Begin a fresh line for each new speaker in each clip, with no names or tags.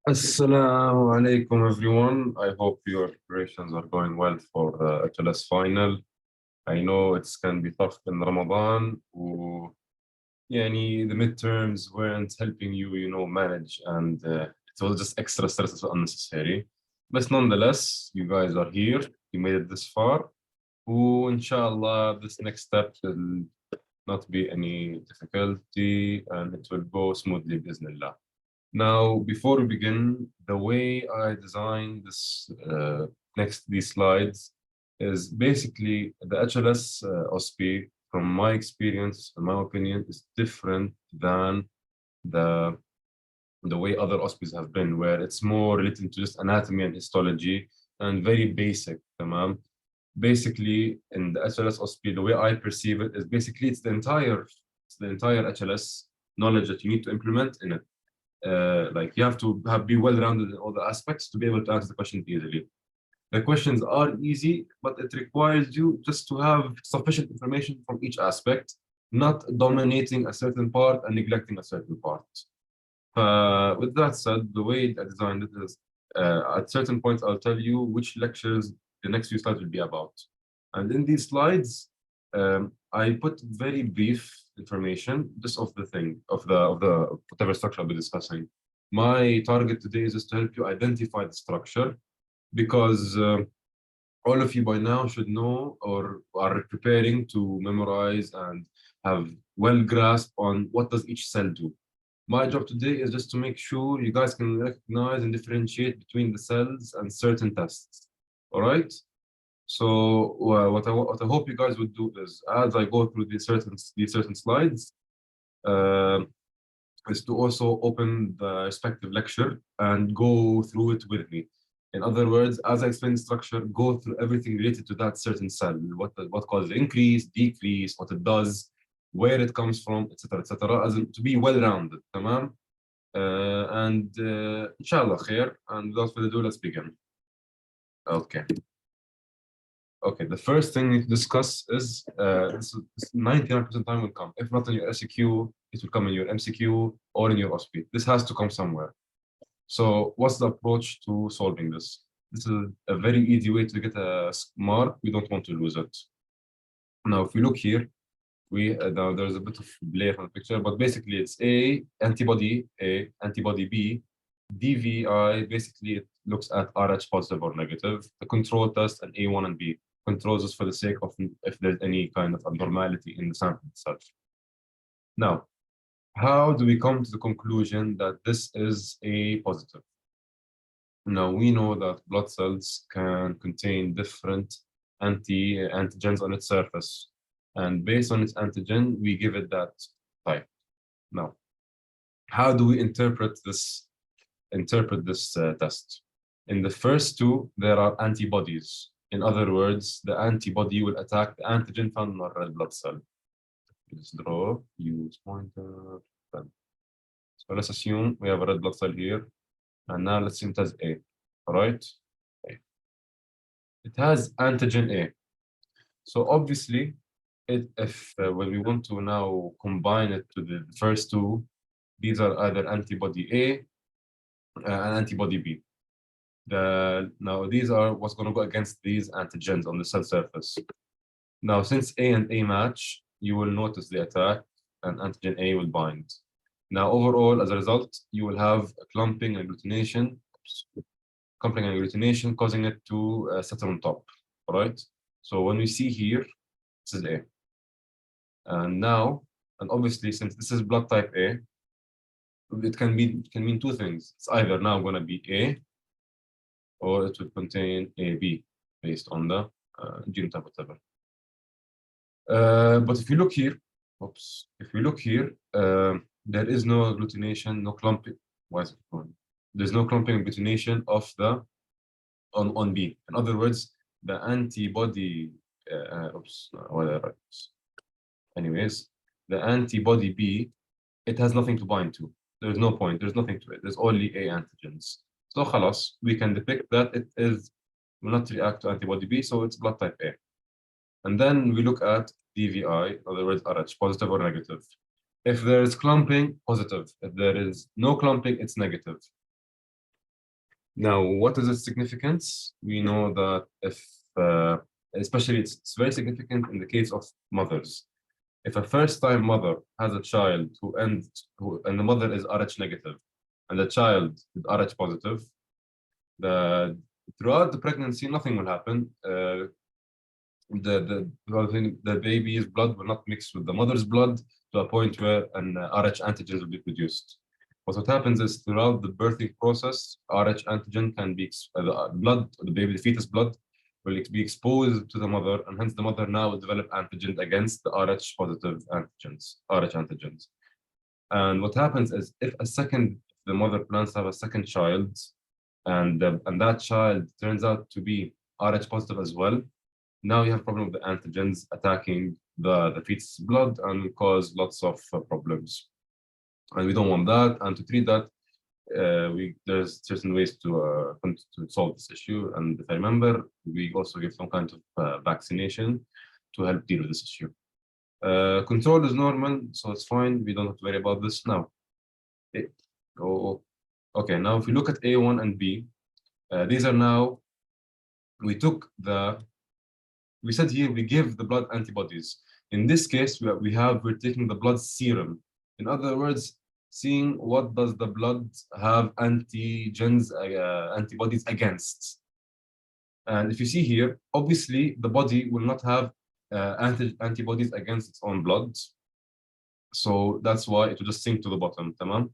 Assalamu alaikum, everyone. I hope your preparations are going well for HLS final. I know it can be tough in Ramadan. The midterms weren't helping you, manage, and it was just extra stress was unnecessary. But nonetheless, you guys are here. You made it this far. Inshallah, this next step will not be any difficulty, and it will go smoothly, bismillah. Now, before we begin, the way I designed these slides is basically the HLS OSPE, from my experience, in my opinion, is different than the way other OSPEs have been, where it's more related to just anatomy and histology and very basic. Basically, in the HLS OSPE, the way I perceive it is basically it's the entire HLS knowledge that you need to implement in it. Like you have to be well-rounded in all the aspects to be able to answer the question easily. The questions are easy, but it requires you just to have sufficient information from each aspect, not dominating a certain part and neglecting a certain part. With that said, the way I designed it is at certain points I'll tell you which lectures the next few slides will be about. And in these slides, I put very brief information just of the whatever structure I'll be discussing. My target today is just to help you identify the structure, because all of you by now should know or are preparing to memorize and have well grasp on what does each cell do. My job today is just to make sure you guys can recognize and differentiate between the cells and certain tests. All right? So what I hope you guys would do is, as I go through these certain slides, is to also open the respective lecture and go through it with me. In other words, as I explain the structure, go through everything related to that certain cell, what causes increase, decrease, what it does, where it comes from, etc., as in to be well-rounded, tamam? Inshallah khair, and without further ado, let's begin. Okay. Okay, the first thing we need to discuss is 99% time will come. If not in your SEQ, it will come in your MCQ or in your OSPE. This has to come somewhere. So what's the approach to solving this? This is a very easy way to get a mark. We don't want to lose it. Now, if we look here, now there's a bit of blur on the picture, but basically it's antibody B, DVI, basically it looks at RH positive or negative, the control test, and A1 and B. Controls us for the sake of if there's any kind of abnormality in the sample itself. Now, how do we come to the conclusion that this is A positive? Now, we know that blood cells can contain different antigens on its surface. And based on its antigen, we give it that type. Now, how do we interpret this test? In the first two, there are antibodies. In other words, the antibody will attack the antigen found in our red blood cell. Let's draw, use pointer. So let's assume we have a red blood cell here, and now let's assume it has A. All right? A. It has antigen A. So obviously, when we want to now combine it to the first two, these are either antibody A and antibody B. Now these are what's going to go against these antigens on the cell surface. Now, since A and A match, you will notice the attack and antigen A will bind. Now, overall, as a result, you will have a clumping and agglutination, causing it to settle on top. All right. So when we see here, this is A. And now, and obviously, since this is blood type A, it can mean two things. It's either now going to be A, or it will contain AB based on the genotype, whatever. But if you look here, there is no agglutination, no clumping. Why is it going? There's no clumping agglutination of the on B. In other words, the antibody. Anyways, the antibody B, it has nothing to bind to. There's no point. There's nothing to it. There's only A antigens. So khalas, we can depict that it will not react to antibody B, so it's blood type A. And then we look at DVI, in other words, RH, positive or negative. If there is clumping, positive. If there is no clumping, it's negative. Now, what is its significance? We know that if, especially it's very significant in the case of mothers. If a first-time mother has a child and the mother is Rh negative, and the child is Rh positive, throughout the pregnancy, nothing will happen. The baby's blood will not mix with the mother's blood to a point where an Rh antigen will be produced. But what happens is throughout the birthing process, Rh antigen can be the blood, the fetus blood, will be exposed to the mother, and hence the mother now will develop antigen against the Rh positive antigens, Rh antigens. And what happens is if the mother plans to have a second child, and that child turns out to be Rh positive as well, now you have a problem with the antigens attacking the fetus blood and cause lots of problems. And we don't want that. And to treat that, there's certain ways to solve this issue. And if I remember, we also give some kind of vaccination to help deal with this issue. Control is normal, so it's fine. We don't have to worry about this now. Okay, now if we look at A1 and B, these are now, we said here we give the blood antibodies. In this case, we're taking the blood serum. In other words, seeing what does the blood have antibodies against. And if you see here, obviously the body will not have antibodies against its own blood. So that's why it will just sink to the bottom, tamam?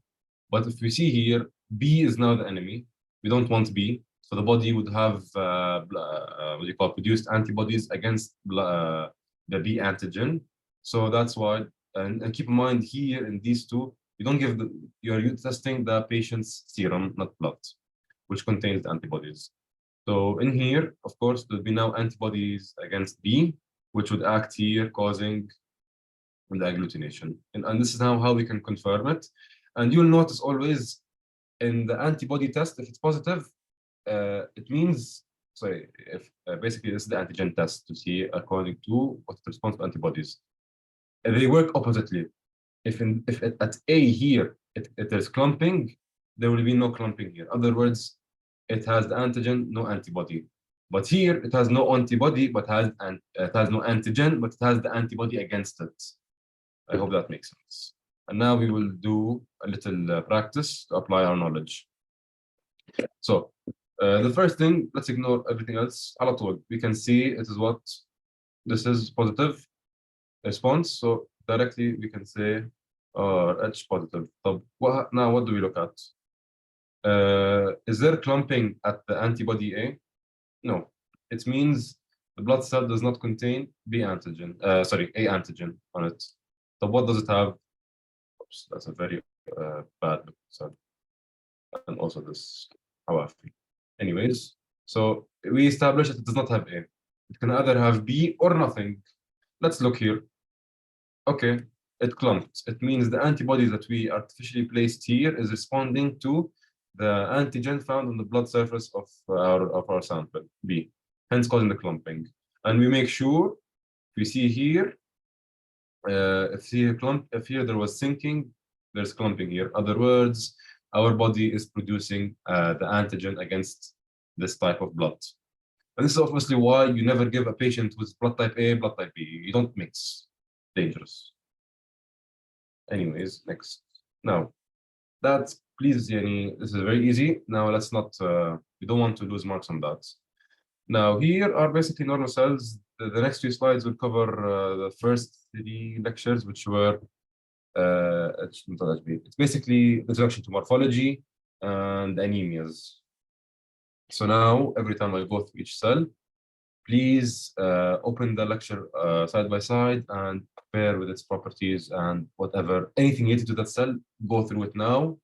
But if we see here, B is now the enemy. We don't want B. So the body would have produced antibodies against the B antigen. So that's why, and keep in mind here in these two, you don't give you're testing the patient's serum, not blood, which contains the antibodies. So in here, of course, there'll be now antibodies against B, which would act here, causing the agglutination. And this is now how we can confirm it. And you'll notice always in the antibody test, if it's positive, it means, if basically this is the antigen test to see according to what responds to antibodies. They work oppositely. If at A here it is clumping, there will be no clumping here. In other words, it has the antigen, no antibody. But here it has no antibody, but it has no antigen, but it has the antibody against it. I hope that makes sense. And now we will do a little practice to apply our knowledge. So the first thing, let's ignore everything else. We can see it is what this is positive response. So directly we can say H positive. So now what do we look at? Is there clumping at the antibody A? No. It means the blood cell does not contain B antigen. A antigen on it. So what does it have? Oops, that's a very bad cell. And also this hawafi. Anyways, so we established that it does not have A. It can either have B or nothing. Let's look here. Okay, it clumped. It means the antibodies that we artificially placed here is responding to the antigen found on the blood surface of our sample, B, hence causing the clumping. And we make sure, we see here, if here there was sinking, there's clumping here. In other words, our body is producing the antigen against this type of blood. And this is obviously why you never give a patient with blood type A, blood type B. You don't mix. Dangerous. Anyways, next. Now, please, Yani, this is very easy. Now, let's not, we don't want to lose marks on that. Now, here are basically normal cells. The next few slides will cover the first 3 lectures, which were it's basically the introduction to morphology and anemias. So now, every time I go through each cell, please open the lecture side by side and compare with its properties and whatever, anything related to that cell, go through it now.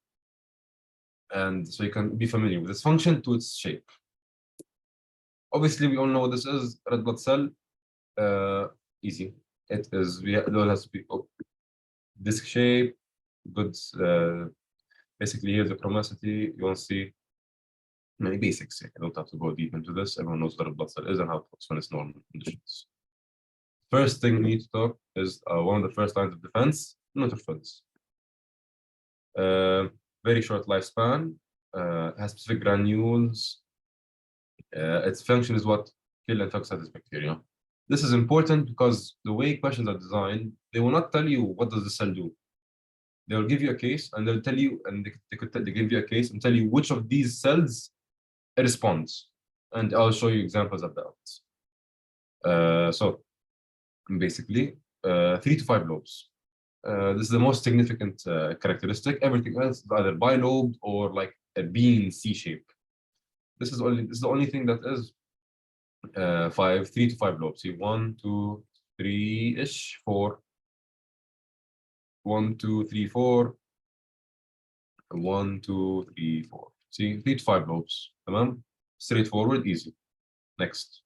And so you can be familiar with its function to its shape. Obviously, we all know what this is, red blood cell. Easy. It is, it has to be disc shape, good. Basically, here's the chromosity. You won't see many basics. I don't have to go deep into this. Everyone knows what a blood cell is and how it works when it's normal conditions. First thing we need to talk is one of the first lines of defense, neutrophils. Very short lifespan. has specific granules. Its function is what kill and toxic this bacteria. This is important because the way questions are designed, they will not tell you what does the cell do. They will give you a case and they'll tell you, and they give you a case and tell you which of these cells responds. And I'll show you examples of that. So basically, 3 to 5 lobes. This is the most significant characteristic. Everything else is either bilobed or like a bean C shape. This is the only thing that is 3 to 5 lobes. See, 1, 2, 3-ish, 4. 1, 2, 3, 4. 1, 2, 3, 4. See, 3 to 5 lobes. Tamam? Straightforward, easy. Next.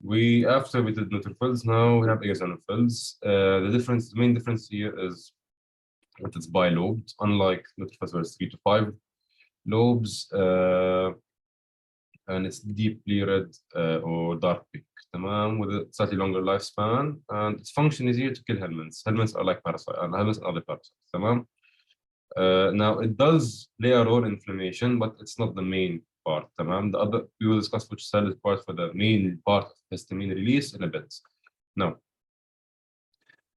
After we did neutrophils, now we have eosinophils. The main difference here is that it's bilobed, unlike neutrophils where it's 3 to 5 lobes, and it's deeply red or dark pink, with a slightly longer lifespan, and its function is here to kill helminths. Helminths are like parasites, and helminths are other parasites. Now it does play a role in inflammation, but it's not the main part. We will discuss which cell is part for the main part of histamine release in a bit. Now,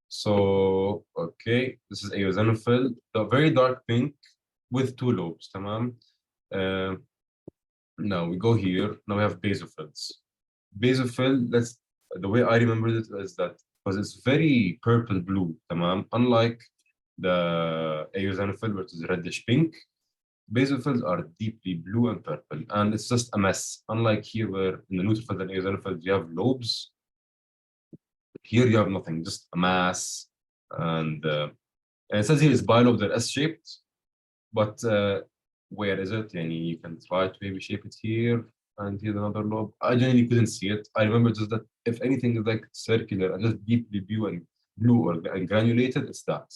so okay, this is eosinophil, the very dark pink with 2 lobes. Now we go here. Now we have basophils. Basophil, the way I remember it is that because it's very purple blue. Unlike the eosinophil, which is reddish pink, basophils are deeply blue and purple, and it's just a mess. Unlike here, where in the neutrophils and eosinophils you have lobes, here you have nothing, just a mass. And it says here it's bilobed, they're S-shaped, but where is it? And you can try to maybe shape it here, and here's another lobe. I generally couldn't see it. I remember just that if anything is like circular and just deeply blue or granulated, it's that.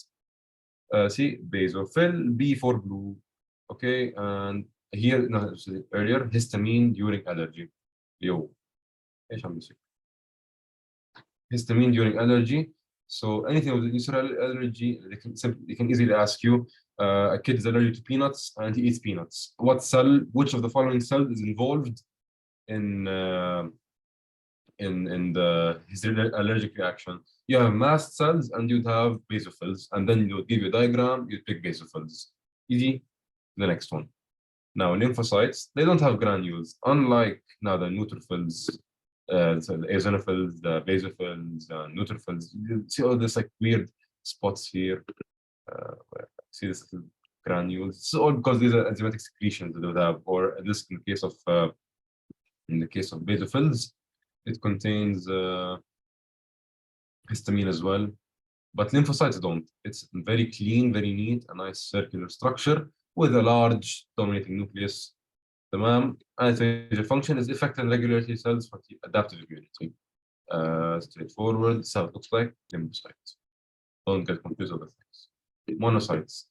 See, basophil, B for blue. Okay, and here, no, earlier, histamine during allergy. Histamine during allergy. So anything with visceral allergy, they can easily ask you, a kid is allergic to peanuts and he eats peanuts. Which of the following cells is involved in his allergic reaction? You have mast cells and you'd have basophils, and then you'll give you a diagram, you'd pick basophils. Easy. The next one. Now, lymphocytes, they don't have granules, unlike now the neutrophils, so the eosinophils, the basophils, the neutrophils. You see all this like weird spots here. See this granules. It's all because these are enzymatic secretions that they would have, or in the case of basophils, it contains histamine as well. But lymphocytes don't. It's very clean, very neat, a nice circular structure with a large dominating nucleus. And its major function is effective regulatory cells for adaptive immunity. Straightforward. This is how it looks like. Lymphocytes. Don't get confused with the things. Monocytes.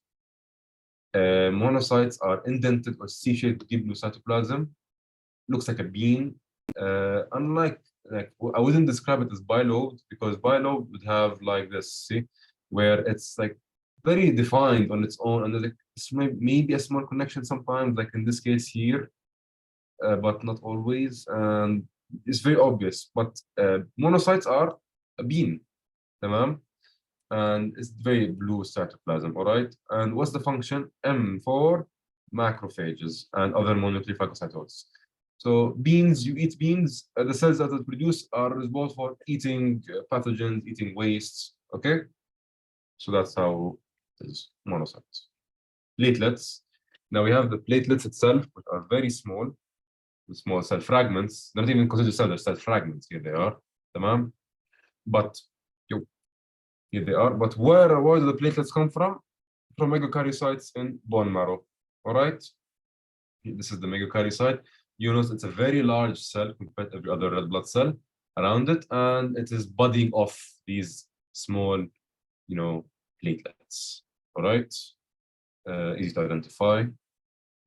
Monocytes are indented or C-shaped deep blue cytoplasm. Looks like a bean. Unlike, I wouldn't describe it as bilobed, because bilobed would have like this, see, where it's like very defined on its own, and there's like maybe a small connection sometimes, like in this case here, but not always, and it's very obvious. But monocytes are a bean, and it's very blue cytoplasm. All right, and what's the function? M for macrophages and other mononuclear phagocytosis. So beans, you eat beans, the cells that it produce are responsible for eating pathogens, eating wastes. Okay, so that's how it is. Monocytes. Platelets. Now we have the platelets itself, which are very small, small cell fragments. They're not even considered cells, they're cell fragments. Here they are. But here they are. But where do the platelets come from? From megakaryocytes in bone marrow. All right. This is the megakaryocyte. You notice it's a very large cell compared to every other red blood cell around it, and it is budding off these small, platelets. All right, easy to identify.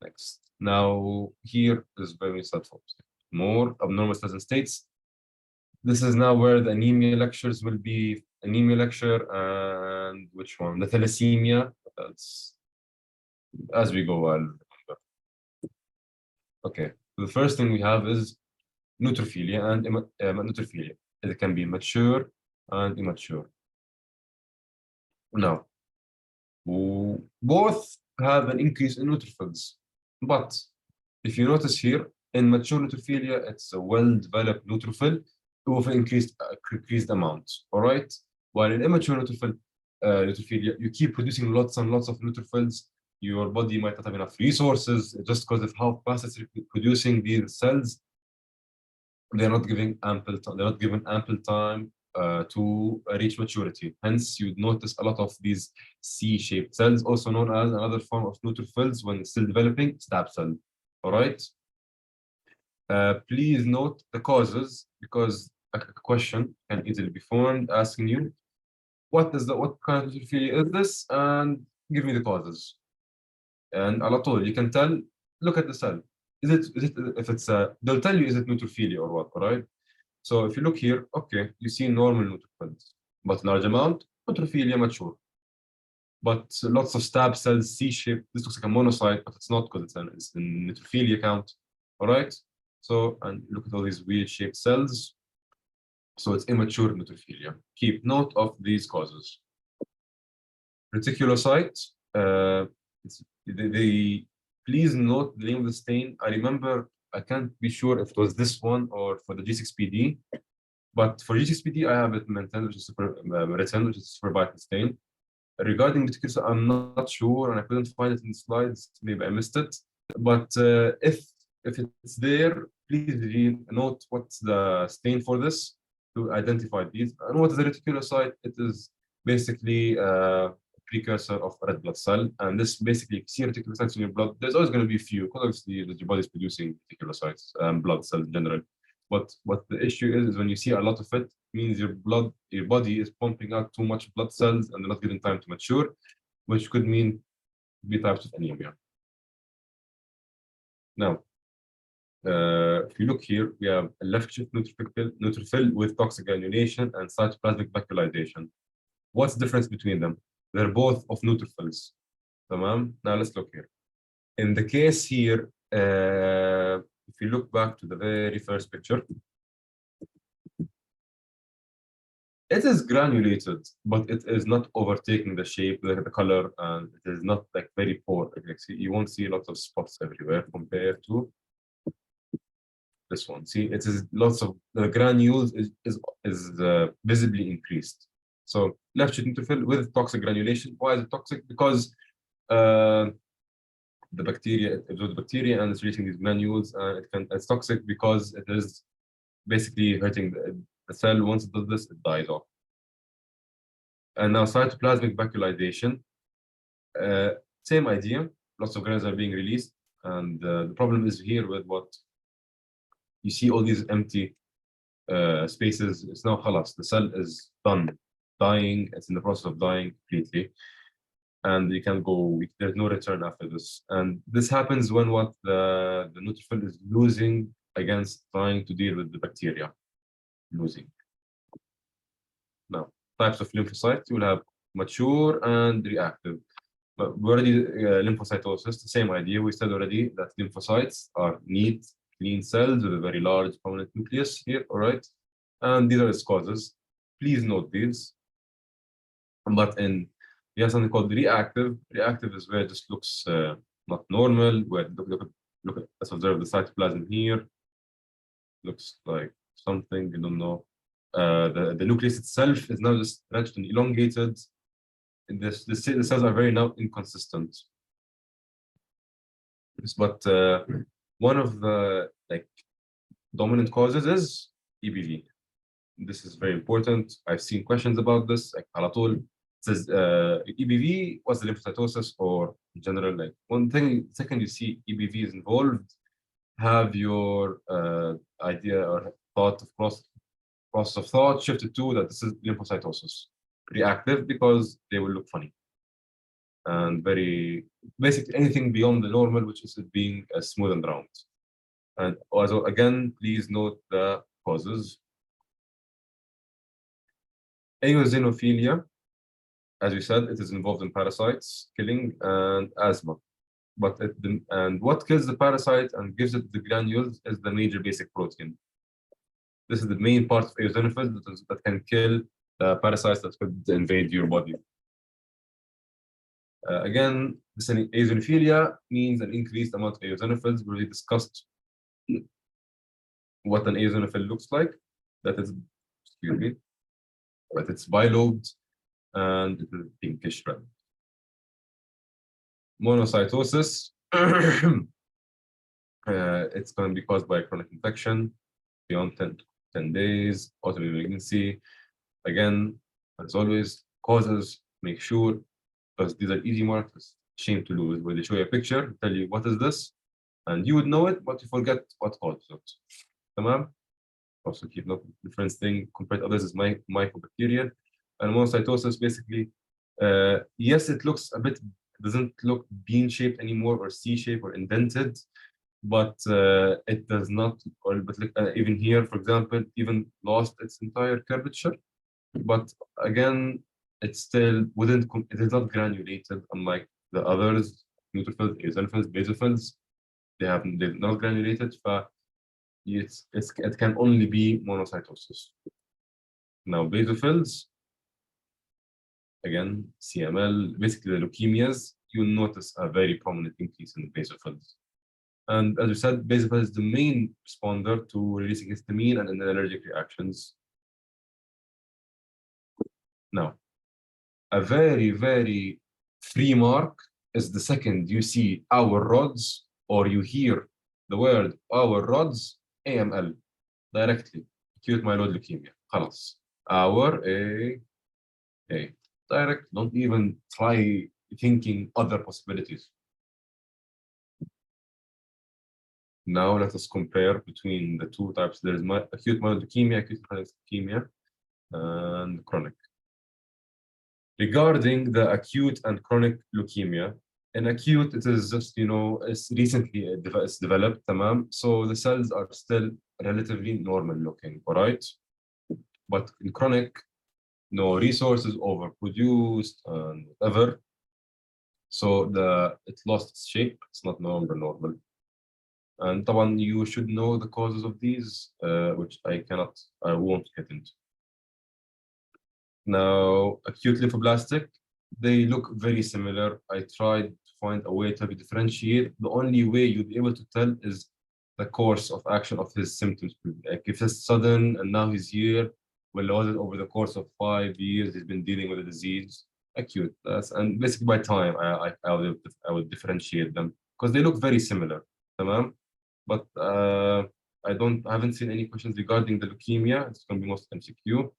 Next, now here is very subtle. More abnormal states and states. This is now where the anemia lectures will be. Anemia lecture, and which one? The thalassemia. That's as we go. I'll remember. Okay, the first thing we have is neutrophilia and neutrophilia. It can be mature and immature. Now, both have an increase in neutrophils, but if you notice here, in mature neutrophilia, it's a well-developed neutrophil with an increased amount. All right, while in immature neutrophilia, you keep producing lots and lots of neutrophils. Your body might not have enough resources just because of how fast it's producing these cells. They're not given ample time to reach maturity. Hence, you'd notice a lot of these C-shaped cells, also known as another form of neutrophils when still developing, stab cell. All right. Please note the causes, because a question can easily be formed asking you, what kind of neutrophilia is this, and give me the causes. And على طول you can tell, look at the cell. Is it if it's they'll tell you is it neutrophilia or what, all right? So if you look here, okay, you see normal neutrophils, but large amount, neutrophilia mature. But lots of stab cells, C-shaped, this looks like a monocyte, but it's not because it's a neutrophilia count, all right? So, and look at all these weird-shaped cells. So it's immature neutrophilia. Keep note of these causes. Reticulocyte, please note the name of the stain. I remember, I can't be sure if it was this one or for the G6PD, but for G6PD, I have it maintained, which is super vital stain. Regarding reticulocyte, I'm not sure, and I couldn't find it in the slides. Maybe I missed it. But if it's there, please note what's the stain for this to identify these. And what is the reticulocyte? It is basically a precursor of red blood cell, and this basically, if you see reticulocytes in your blood, there's always going to be a few, because obviously your body is producing reticulocytes, blood cells in general. But what the issue is when you see a lot of it, means your body is pumping out too much blood cells and they're not giving time to mature, which could mean B types of anemia. Now, if you look here, we have a left shift neutrophil with toxic granulation and cytoplasmic vacuolization. What's the difference between them? They're both of neutrophils. Tamam? Now let's look here. In the case here, if you look back to the very first picture, it is granulated, but it is not overtaking the shape, the color, and it is not like very poor. Like, see, you won't see lots of spots everywhere compared to this one. See, it is lots of the granules is visibly increased. So left shift neutrophil with toxic granulation. Why is it toxic? Because the bacteria, it absorbs bacteria and it's releasing these granules. It's toxic because it is basically hurting the cell. Once it does this, it dies off. And now cytoplasmic vacuolization, same idea. Lots of granules are being released, and the problem is here with what you see, all these empty spaces. It's now khalas, the cell is done dying. It's in the process of dying completely, and you can go. There's no return after this. And this happens when what the neutrophil is losing against trying to deal with the bacteria. Losing. Now, types of lymphocytes, you will have mature and reactive. But we already lymphocytosis, the same idea. We said already that lymphocytes are neat, clean cells with a very large permanent nucleus here, all right? And these are its causes. Please note these. But we have something called reactive. Reactive is where it just looks not normal. Where look at, let's observe the cytoplasm here. Looks like something, you don't know. The nucleus itself is now just stretched and elongated. The cells are very now inconsistent. But one of the dominant causes is EBV. This is very important. I've seen questions about this. Like على طول, it says EBV was the lymphocytosis, or in general, like one thing. Second, you see EBV is involved, have your idea or thought of process of thought shifted to that this is lymphocytosis. Reactive because they will look funny. And very basically anything beyond the normal, which is it being smooth and round. And also, again, please note the causes. Eosinophilia, as we said, it is involved in parasites, killing, and asthma. and what kills the parasite and gives it the granules is the major basic protein. This is the main part of eosinophils that can kill the parasites that could invade your body. Again, this eosinophilia means an increased amount of eosinophils. We already discussed what an eosinophil looks like. That is, excuse me, but it's bilobed and it is pinkish red. Monocytosis, it's going to be caused by chronic infection beyond 10 days, autoimmune malignancy. Again, as always, causes, make sure, because these are easy markers, shame to lose, where they show you a picture, tell you what is this, and you would know it, but you forget what caused it. Tamam? Also keep note, the difference thing compared to others is mycobacterial. And monocytosis, basically, yes, it looks a bit, doesn't look bean-shaped anymore or C-shaped or indented, but it does not, even here, for example, even lost its entire curvature. But again, it's still wouldn't, it is not granulated, unlike the others, neutrophils, eosinophils, basophils. They're not granulated, but it can only be monocytosis. Now, basophils, again, CML, basically the leukemias, you'll notice a very prominent increase in basophils. And as we said, basophil is the main responder to releasing histamine and allergic reactions. Now, a very, very free mark is the second you see our rods or you hear the word our rods, AML, directly, acute myeloid leukemia. خلاص. Our A, direct, don't even try thinking other possibilities. Now let us compare between the two types. There is acute myeloid leukemia, acute chronic leukemia, and chronic. Regarding the acute and chronic leukemia, in acute, it is just, it's recently it's developed, tamam. So the cells are still relatively normal looking, all right? But in chronic, no resources overproduced and whatever. So it lost its shape. It's not no longer normal. And طبعا you should know the causes of these, which I won't get into. Now, acute lymphoblastic, they look very similar. I tried to find a way to differentiate. The only way you'd be able to tell is the course of action of his symptoms. Like if it's sudden and now he's here, well, over the course of 5 years, he's been dealing with the disease. Acute. And basically by time, I would differentiate them because they look very similar. Tamam? But I haven't seen any questions regarding the leukemia. It's going to be most MCQ.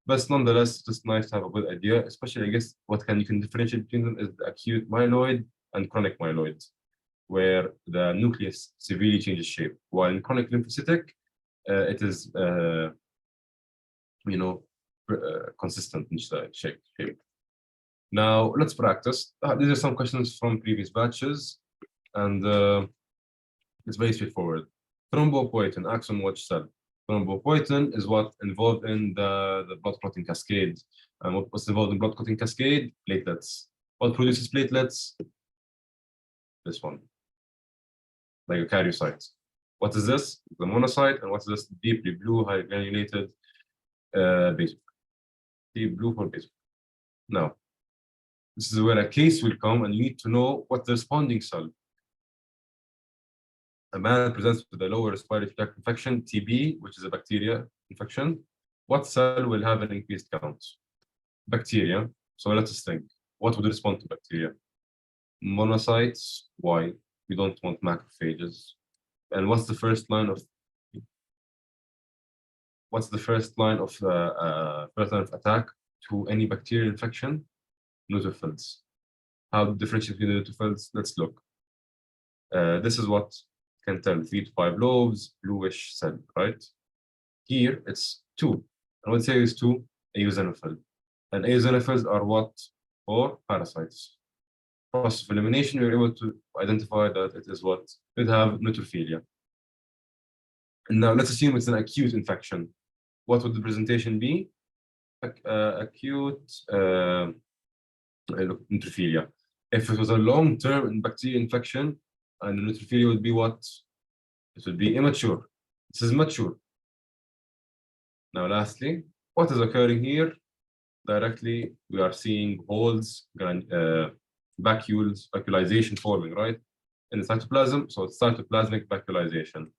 But nonetheless, it's just nice to have a good idea, especially, I guess, you can differentiate between them is the acute myeloid and chronic myeloid, where the nucleus severely changes shape. While in chronic lymphocytic, it is, consistent in shape. Now, let's practice. These are some questions from previous batches, and it's very straightforward. Thrombopoietin, axon watch cell. Thrombopoietin is what involved in the blood clotting cascade. And what's involved in blood clotting cascade? Platelets. What produces platelets? This one, like a karyocyte. What is this? The monocyte. And what's this? Deeply blue, high granulated basophil. Deep blue for basophil. Now, this is where a case will come, and you need to know what the responding cell. A man presents with a lower respiratory tract infection, TB, which is a bacteria infection. What cell will have an increased count? Bacteria. So let us think. What would respond to bacteria? Monocytes. Why? We don't want macrophages. And what's the first line of attack to any bacterial infection? Neutrophils. How to differentiate between the neutrophils? Let's look. This is what can tell 3 to 5 lobes, bluish cell, right? Here it's 2. I would say it's 2 eosinophil. And eosinophils are what? Or parasites. Process of elimination, we're able to identify that it is what? It have neutrophilia. And now let's assume it's an acute infection. What would the presentation be? Acute neutrophilia. If it was a long-term bacterial infection, and the neutrophilia would be what? It would be immature. This is mature. Now, lastly, what is occurring here? Directly, we are seeing holes, vacuoles, vacuolization forming, right? In the cytoplasm, so it's cytoplasmic vacuolization.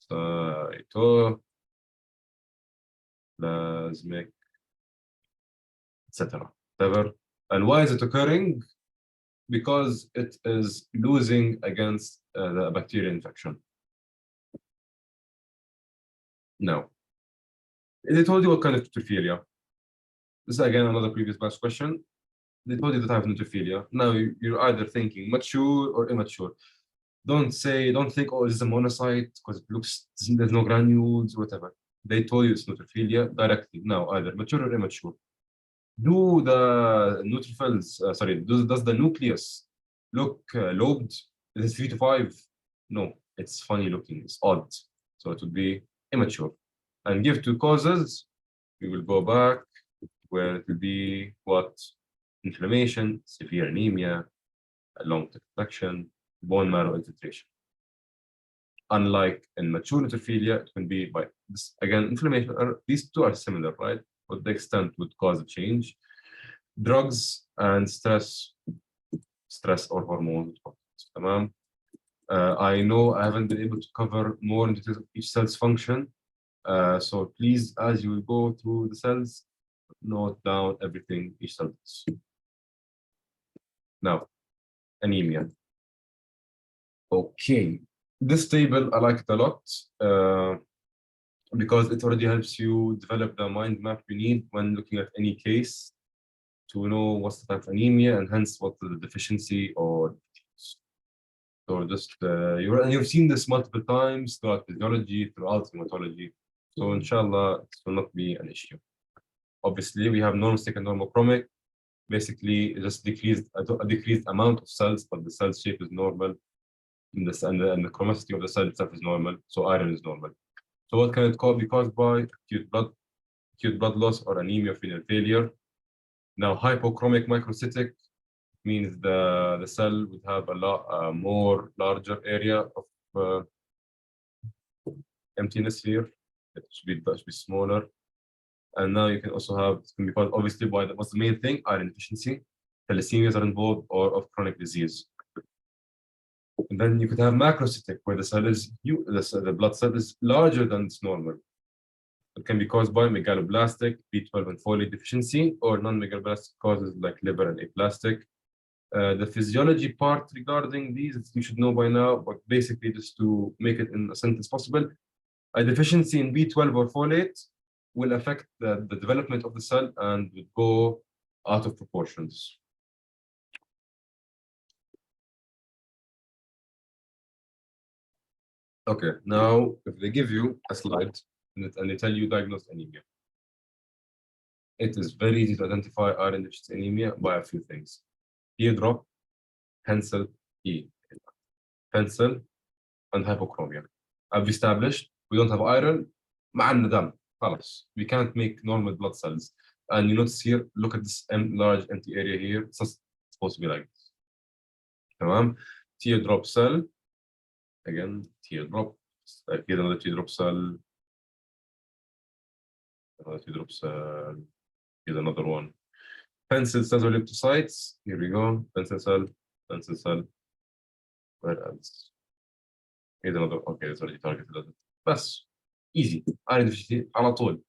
Cytoplasmic, etc. And why is it occurring? Because it is losing against the bacterial infection. Now, they told you what kind of neutrophilia. This is again another previous batch question. They told you the type of neutrophilia. Now you're either thinking mature or immature. Don't think, oh, this is a monocyte because it looks, there's no granules, whatever. They told you it's neutrophilia directly. Now, either mature or immature. Do the neutrophils, does the nucleus look lobed? Is it 3 to 5? No, it's funny looking, it's odd. So it would be immature. And give two causes, we will go back where it will be what? Inflammation, severe anemia, a long-term infection, bone marrow infiltration. Unlike in mature neutrophilia, it can be by this again inflammation. These two are similar, right? But the extent would cause a change. Drugs and stress or hormones. I know I haven't been able to cover more in details of each cell's function. So please, as you will go through the cells, note down everything each cell does. Now, anemia. Okay, this table I like it a lot because it already helps you develop the mind map you need when looking at any case to know what's the type of anemia and hence what the deficiency or so just you've seen this multiple times throughout physiology, throughout hematology. So inshallah, it will not be an issue. Obviously, we have normocytic and normochromic. Basically, just a decreased amount of cells, but the cell shape is normal. And the chromosity of the cell itself is normal, so iron is normal. So what can it be caused by? Acute blood loss or anemia of renal failure. Now, hypochromic microcytic means the cell would have a lot more larger area of emptiness here. It should be smaller. And now you can also have, it can be caused obviously by what's the main thing? Iron deficiency. Thalassemias are involved or of chronic disease. And then you could have macrocytic, where the cell is the blood cell is larger than its normal. It can be caused by megaloblastic, B12 and folate deficiency, or non-megaloblastic causes like liver and aplastic. The physiology part regarding these, you should know by now, but basically just to make it in a sentence possible, a deficiency in B12 or folate will affect the development of the cell and would go out of proportions. Okay, now if they give you a slide and they tell you diagnose anemia, it is very easy to identify iron deficiency anemia by a few things. Teardrop, pencil, pencil, and hypochromia. I've established we don't have iron, معنا دم. خلاص. We can't make normal blood cells. And you notice here, look at this large empty area here. It's not supposed to be like this. تمام? Teardrop cell. Again, teardrop. Here's another teardrop cell. Another teardrop cell. Here's another one. Pencil cells or lymphocytes. Here we go. Pencil cell. Pencil cell. Where else? Here's another. Okay, it's already targeted. Bas. Easy. Iron deficiency على طول.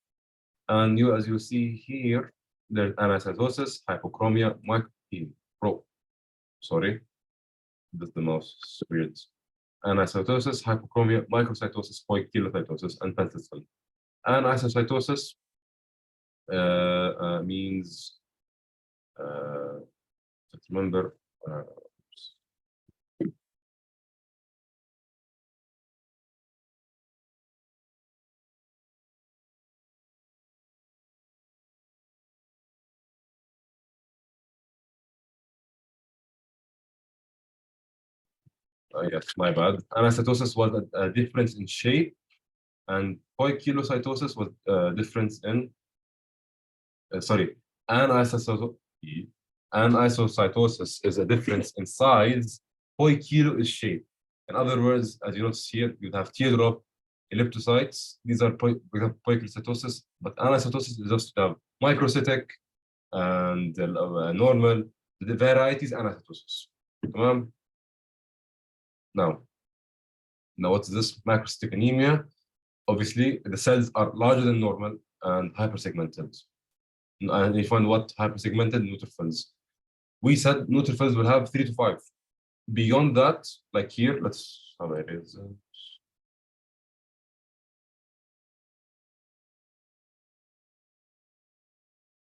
And you, as you see here, there's anisocytosis, hypochromia, sorry, that's the most weird. Anisocytosis, hypochromia, microcytosis, poikilocytosis, and pencil cell. Anisocytosis means, let's remember, yes, my bad. Anisocytosis was a difference in shape, and poikilocytosis was a difference in, sorry, anisocytosis Anisocytosis is a difference in size. Poikilo is shape. In other words, as you notice here, you have teardrop elliptocytes. These are poikilocytosis, but anisocytosis is just microcytic and normal. The variety is anisocytosis. Now, what is this? Macrocytic anemia. Obviously, the cells are larger than normal and hypersegmented. And you find what hypersegmented neutrophils. We said neutrophils will have 3 to 5. Beyond that, like here, let's how it is.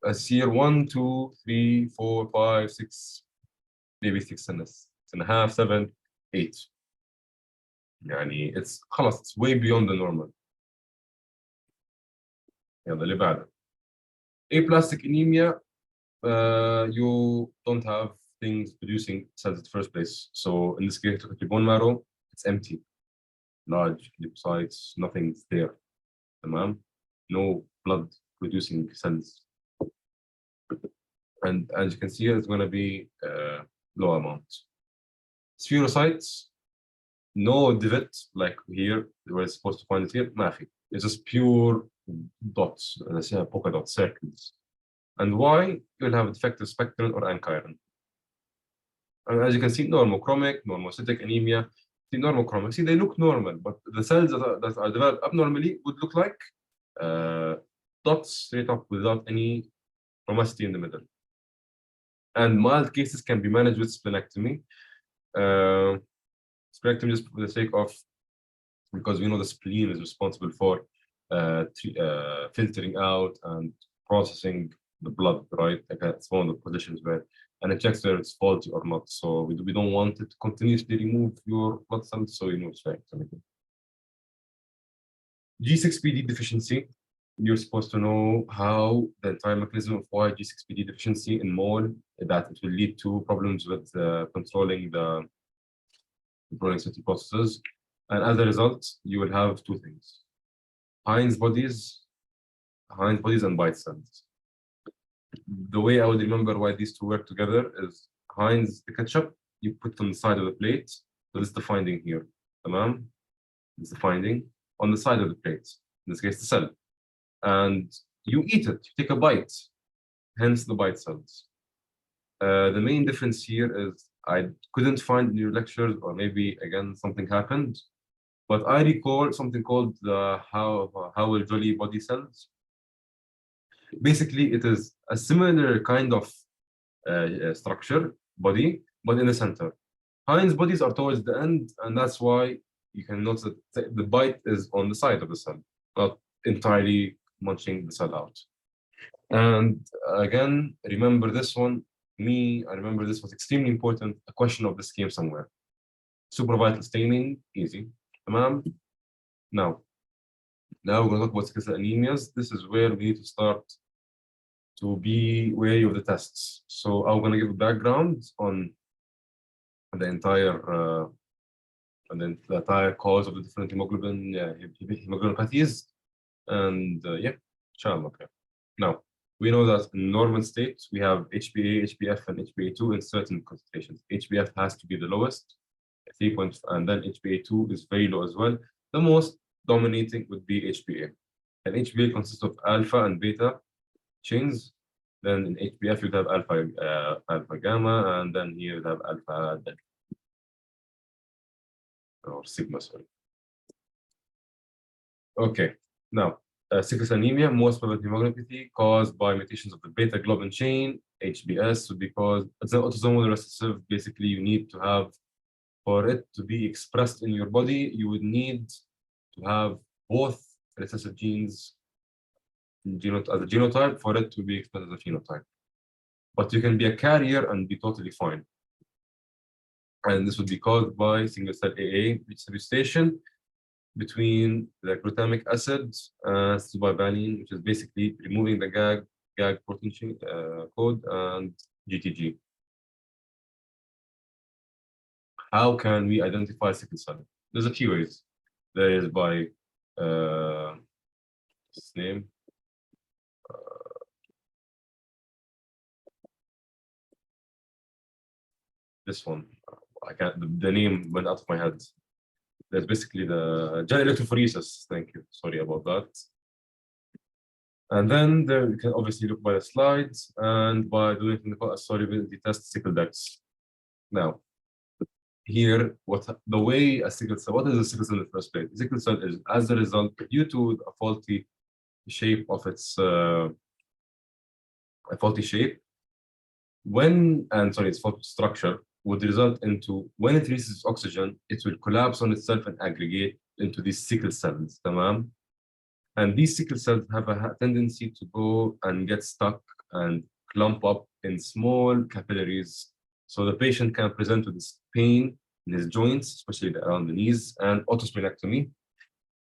Let's see here 1, 2, 3, 4, 5, 6, maybe 6.5, 7, 8. يعني it's خلاص it's way beyond the normal. يلا اللي بعده. Aplastic anemia, you don't have things producing cells in the first place. So in this case, the bone marrow, it's empty. Large lymphocytes, nothing's there. No blood producing cells. And as you can see, it's going to be low amount. Spherocytes, no divot like here, where it's supposed to find it here. It's just pure dots, let's say polka dot circles. And why? You'll have defective spectrin or ankyrin. And as you can see, normochromic, normocytic anemia. See, normochromic, see, they look normal, but the cells that are developed abnormally would look like dots straight up without any chromosity in the middle. And mild cases can be managed with splenectomy. Splenectomy just for the sake of, because we know the spleen is responsible for filtering out and processing the blood, right? Like it's one of the positions where, and it checks whether it's faulty or not. So we don't want it to continuously remove your blood cells, so you know it's right. G6PD deficiency. You're supposed to know how the entire mechanism of why G6PD deficiency in mole, that it will lead to problems with controlling certain processes. And as a result, you will have two things: Heinz bodies and bite cells. The way I would remember why these two work together is Heinz, the ketchup, you put on the side of the plate. So this is the finding here. Tamam? This is the finding on the side of the plate. In this case, the cell. And you eat it, you take a bite, hence the bite cells. The main difference here is I couldn't find in your lectures, or maybe again something happened, but I recall something called the Howell-Jolly body cells. Basically, it is a similar kind of structure, body, but in the center. Heinz bodies are towards the end, and that's why you can notice that the bite is on the side of the cell, not entirely munching the cell out. And again, remember this one. I remember this was extremely important. A question of this came somewhere. Supravital staining, easy. Now we're going to talk about sickle cell anemias. This is where we need to start to be wary of the tests. So I'm going to give a background on the entire cause of the different hemoglobinopathies. And inshallah. Okay. Now, we know that in normal state, we have HbA, HbF, and HbA2 in certain concentrations. HbF has to be the lowest, 3 points, and then HbA2 is very low as well. The most dominating would be HbA. And HbA consists of alpha and beta chains. Then in HbF, you'd have alpha gamma, and then here you'd have alpha delta. Or sigma, sorry. Okay, now, sickle cell anemia, most prevalent hemoglobinopathy caused by mutations of the beta globin chain. HBS would be caused, it's an autosomal recessive. Basically, you need to have, for it to be expressed in your body, you would need to have both recessive genes as a genotype for it to be expressed as a phenotype. But you can be a carrier and be totally fine. And this would be caused by single cell AA substitution between the glutamic acid and subavaline, which is basically removing the GAG protein chain, code and GTG. How can we identify sickle cell? There's a few ways. There is by his name. this one. I can't. The name went out of my head. That's basically the gel electrophoresis. Thank you. Sorry about that. And then there you can obviously look by the slides and by doing clinical solubility test sickle decks. Now, here, what is a sickle cell in the first place? A sickle cell is as a result due to a faulty shape of its a faulty shape. Its faulty structure would result into when it releases oxygen, it will collapse on itself and aggregate into these sickle cells. Tamam? And these sickle cells have a tendency to go and get stuck and clump up in small capillaries. So the patient can present with this pain in his joints, especially around the knees, and autosplenectomy.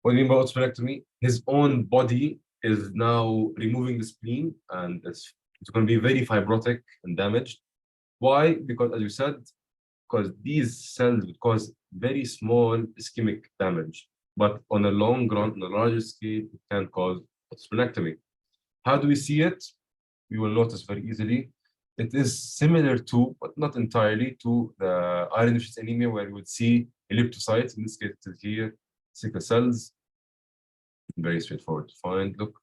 What do you mean by autosplenectomy? His own body is now removing the spleen, and it's going to be very fibrotic and damaged. Why? Because, as you said, because these cells would cause very small ischemic damage. But on a long run, on a larger scale, it can cause splenectomy. How do we see it? You will notice very easily. It is similar to, but not entirely, to the iron deficiency anemia, where you would see elliptocytes. In this case, it is here, sickle cells. Very straightforward to find. Look,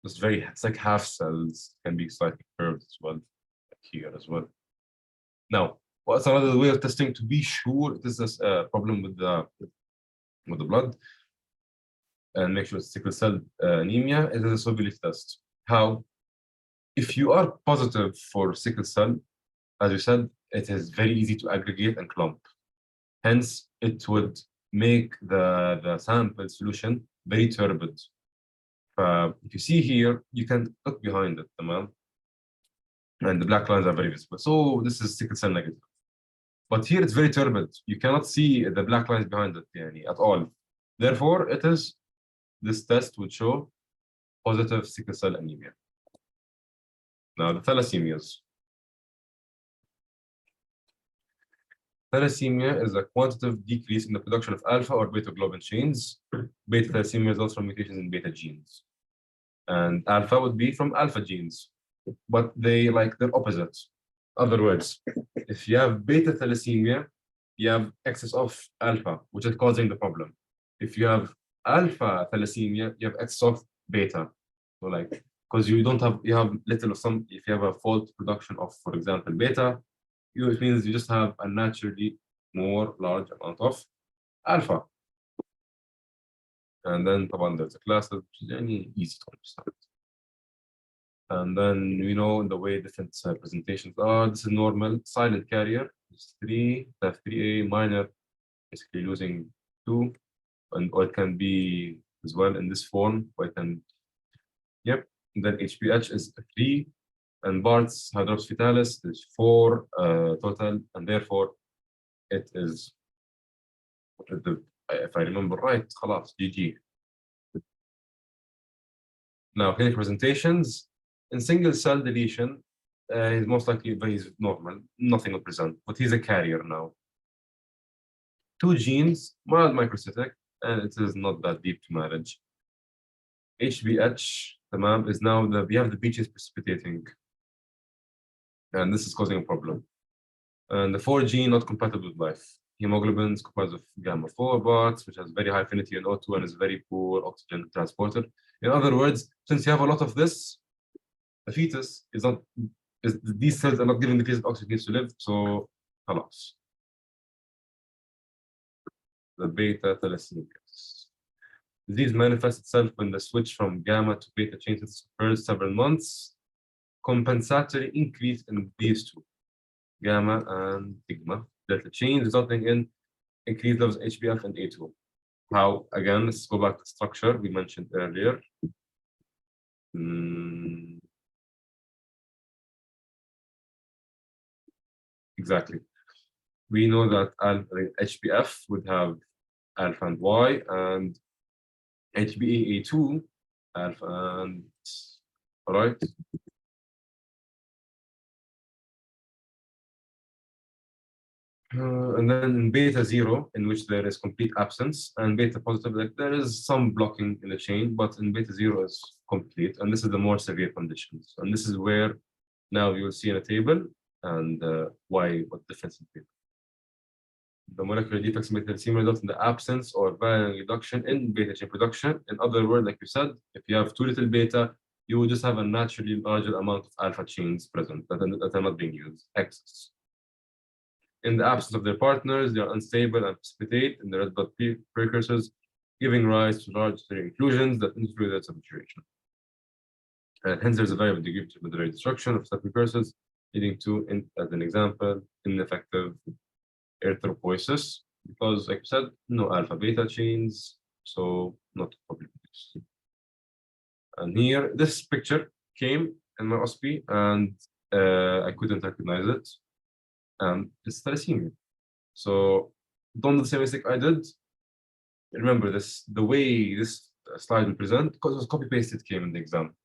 it's like half cells, can be slightly curved as well, like here as well. Now, what's another way of testing to be sure it is this problem with the blood and make sure it's sickle cell anemia? It is a solubility test. How? If you are positive for sickle cell, as you said, it is very easy to aggregate and clump. Hence, it would make the sample solution very turbid. If you see here, you can look behind it, and the black lines are very visible. So this is sickle cell negative. But here it's very turbid. You cannot see the black lines behind it at all. Therefore, this test would show positive sickle cell anemia. Now, the thalassemias. Thalassemia is a quantitative decrease in the production of alpha or beta globin chains. Beta thalassemia results from mutations in beta genes. And alpha would be from alpha genes, but they're opposites. In other words, if you have beta thalassemia, you have excess of alpha, which is causing the problem. If you have alpha thalassemia, you have excess of beta. So because you have little or some, if you have a fault production of, for example, beta, it means you just have a naturally more large amount of alpha. And then there's a class that is easy to understand. And then the way different presentations are. This is normal silent carrier. It's 3, F3A minor, basically losing 2, or it can be as well in this form. Or it can, yep. And then HPH is 3, and Bart's hydrops fetalis is 4 total, and therefore it is, if I remember right, خلاص, GG. Now, clinical presentations. In single cell deletion, he's most likely he's normal, nothing will present, but he's a carrier now. 2 genes, mild microcytic, and it is not that deep to manage. HBH, tamam, is now we have the beaches precipitating, and this is causing a problem. And the 4 gene not compatible with life. Hemoglobin is composed of gamma 4 Barts, which has very high affinity in O2 and is very poor oxygen transporter. In other words, since you have a lot of this, the fetus these cells are not giving the fetus oxygen needs to live, so خلاص. The beta thalassemias. Disease manifests itself when the switch from gamma to beta changes occurs several months. Compensatory increase in these two, gamma and sigma, delta change, resulting in increased levels of HbF and A2. How? Again, let's go back to the structure we mentioned earlier. Exactly. We know that HbF would have alpha and Y, and HbA2 alpha and, all right. And then in beta 0, in which there is complete absence, and beta positive, there is some blocking in the chain, but in beta 0 is complete, and this is the more severe conditions. And this is where now you will see in a table and what difference between. The molecular defects in beta thalassemia result in the absence or varying reduction in beta chain production. In other words, like you said, if you have too little beta, you will just have a naturally larger amount of alpha chains present that are not being used, excess. In the absence of their partners, they are unstable and precipitate in the red blood precursors, giving rise to large inclusions that interfere with saturation. And hence, there's a variable degree of medullary destruction of such precursors, leading to, as an example, ineffective erythropoiesis, because, like I said, no alpha beta chains, so not properly produced. And here, this picture came in my OSPE, and I couldn't recognize it. It's thalassemia. So don't do the same mistake I did. Remember this, the way this slide will present, because it was copy-pasted, came in the exam.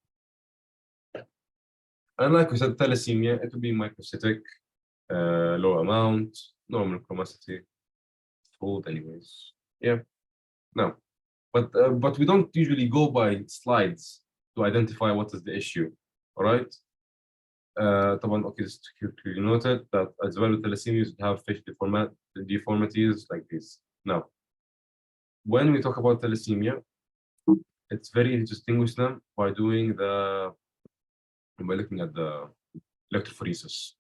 And like we said, thalassemia, it will be microcytic, low amount, normal chromosity, fold anyways. Yeah. No. But we don't usually go by slides to identify what is the issue. All right. Okay, just clearly noted that as well with thalassemia, you have facial deformities like this. Now, when we talk about thalassemia, it's very easy to distinguish them by looking at the electrophoresis,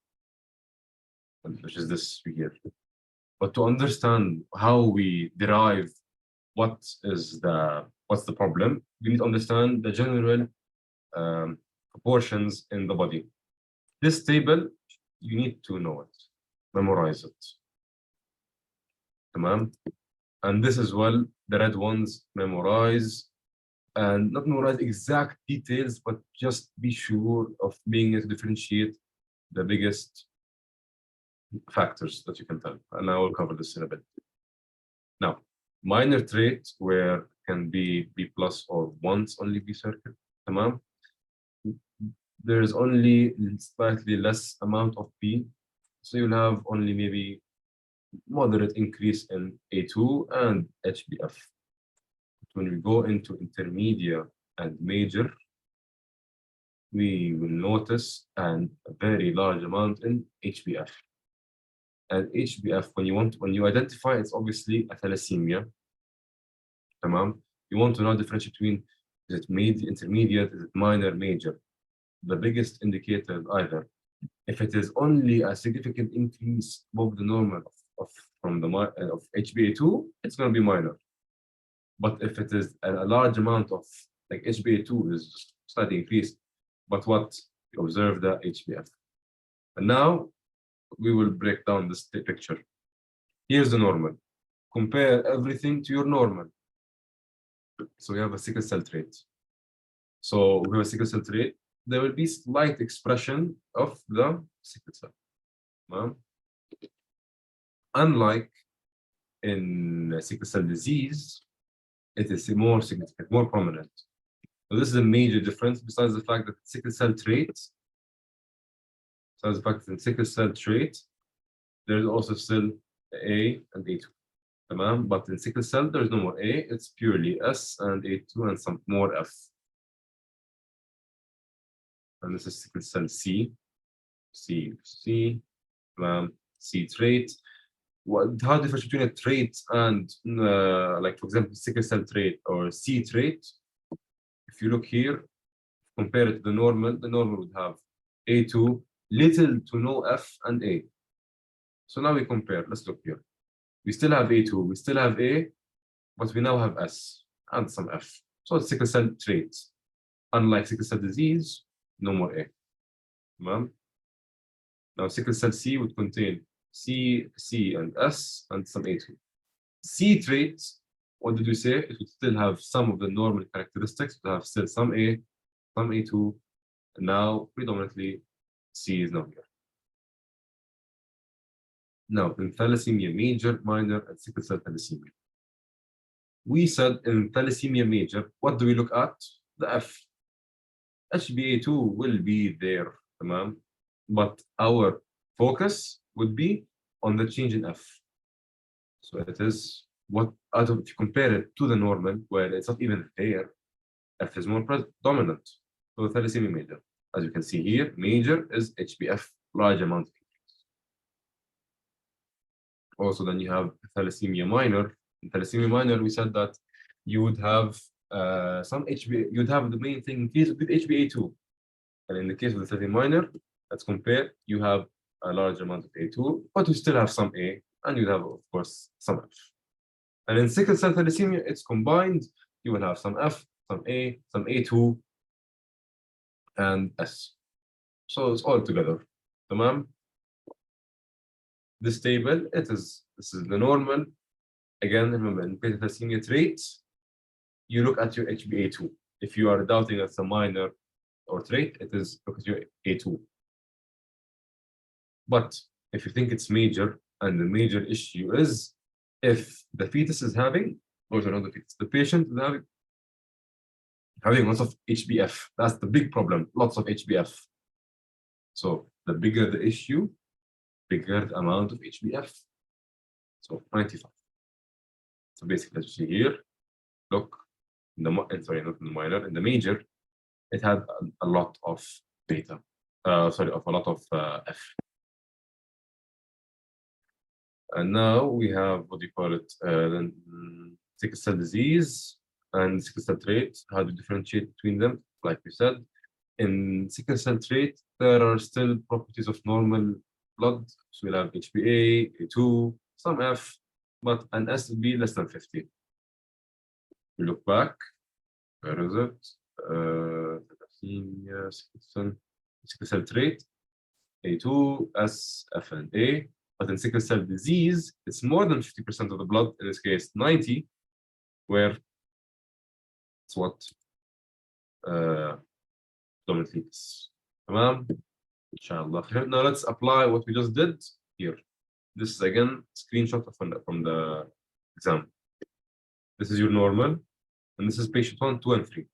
which is this here. But to understand how we derive what's the problem, we need to understand the general proportions in the body. This table, you need to know it, memorize it. Tamam? And this as well, the red ones, memorize, and not memorize exact details, but just be sure of being able to differentiate the biggest factors that you can tell. And I will cover this in a bit. Now, minor trait where can be B+ or once only B circle. Tamam? There is only slightly less amount of B, so you'll have only maybe moderate increase in A2 and HbF. When we go into intermediate and major, we will notice a very large amount in HbF. And HbF, when you identify, it's obviously a thalassemia. Tamam? You want to now differentiate between is it intermediate, is it minor, major. The biggest indicator either if it is only a significant increase above the normal of HbA2, it's going to be minor. But if it is a large amount of like HbA2 is just slightly increased, but what you observe the HbF. And now we will break down this picture. Here's the normal. Compare everything to your normal. So we have a sickle cell trait. So we have a sickle cell trait. There will be slight expression of the sickle cell. Unlike in sickle cell disease, it is more significant, more prominent. So this is a major difference besides the fact that sickle cell trait, in sickle cell trait, there's also still A and A2. But in sickle cell, there's no more A, it's purely S and A2 and some more F. And this is sickle cell C trait. How difference between a trait and, like for example, sickle cell trait or C trait? If you look here, compare it to the normal would have A2, little to no F and A. So now we compare. Let's look here. We still have A2, we still have A, but we now have S and some F. So it's sickle cell trait. Unlike sickle cell disease, no more A. Now sickle cell C would contain C, and S, and some A2. C trait, what did we say? It would still have some of the normal characteristics. It would have still some A, some A2, and now predominantly C is now here. Now, in thalassemia major, minor, and sickle cell thalassemia. We said in thalassemia major, what do we look at? The F. HbA2 will be there, but our focus would be on the change in F. So it is if you compare it to the normal, where it's not even there, F is more dominant. So thalassemia major, as you can see here, major is HbF, large amount Also, then you have thalassemia minor. In thalassemia minor, we said that you would have some HbA. You'd have the main thing in case with HbA2, and in the case of the thalassemia minor, let's compare. You have a large amount of A2, but you still have some A, and you have, of course, some F. And in sickle cell thalassemia, it's combined. You will have some F, some A, some A2, and S. So it's all together. Tamam? This table, this is the normal. Again, remember, in beta thalassemia trait, you look at your HbA2. If you are doubting it's a minor or trait, it is look at your A2. But if you think it's major, and the major issue is if the fetus is having, or not the fetus, the patient is having lots of HbF. That's the big problem, lots of HbF. So the bigger the issue, bigger the amount of HbF. So 95. So basically, as you see here, look, sorry, not in the minor, in the major, it had a lot of beta. Of a lot of F. And now we have, what do you call it, sickle cell disease and sickle cell trait. How to differentiate between them? Like we said, in sickle cell trait, there are still properties of normal blood. So we'll have HbA, A2, some F, but an S will be less than 50. We look back. Where is it? Sickle cell trait, A2, S, F, and A. But in sickle cell disease, it's more than 50% of the blood, in this case 90, where it's what predominantly is. Tamam? Inshallah. Now let's apply what we just did here. This is again screenshot from the exam. This is your normal, and this is patient 1, 2, and 3.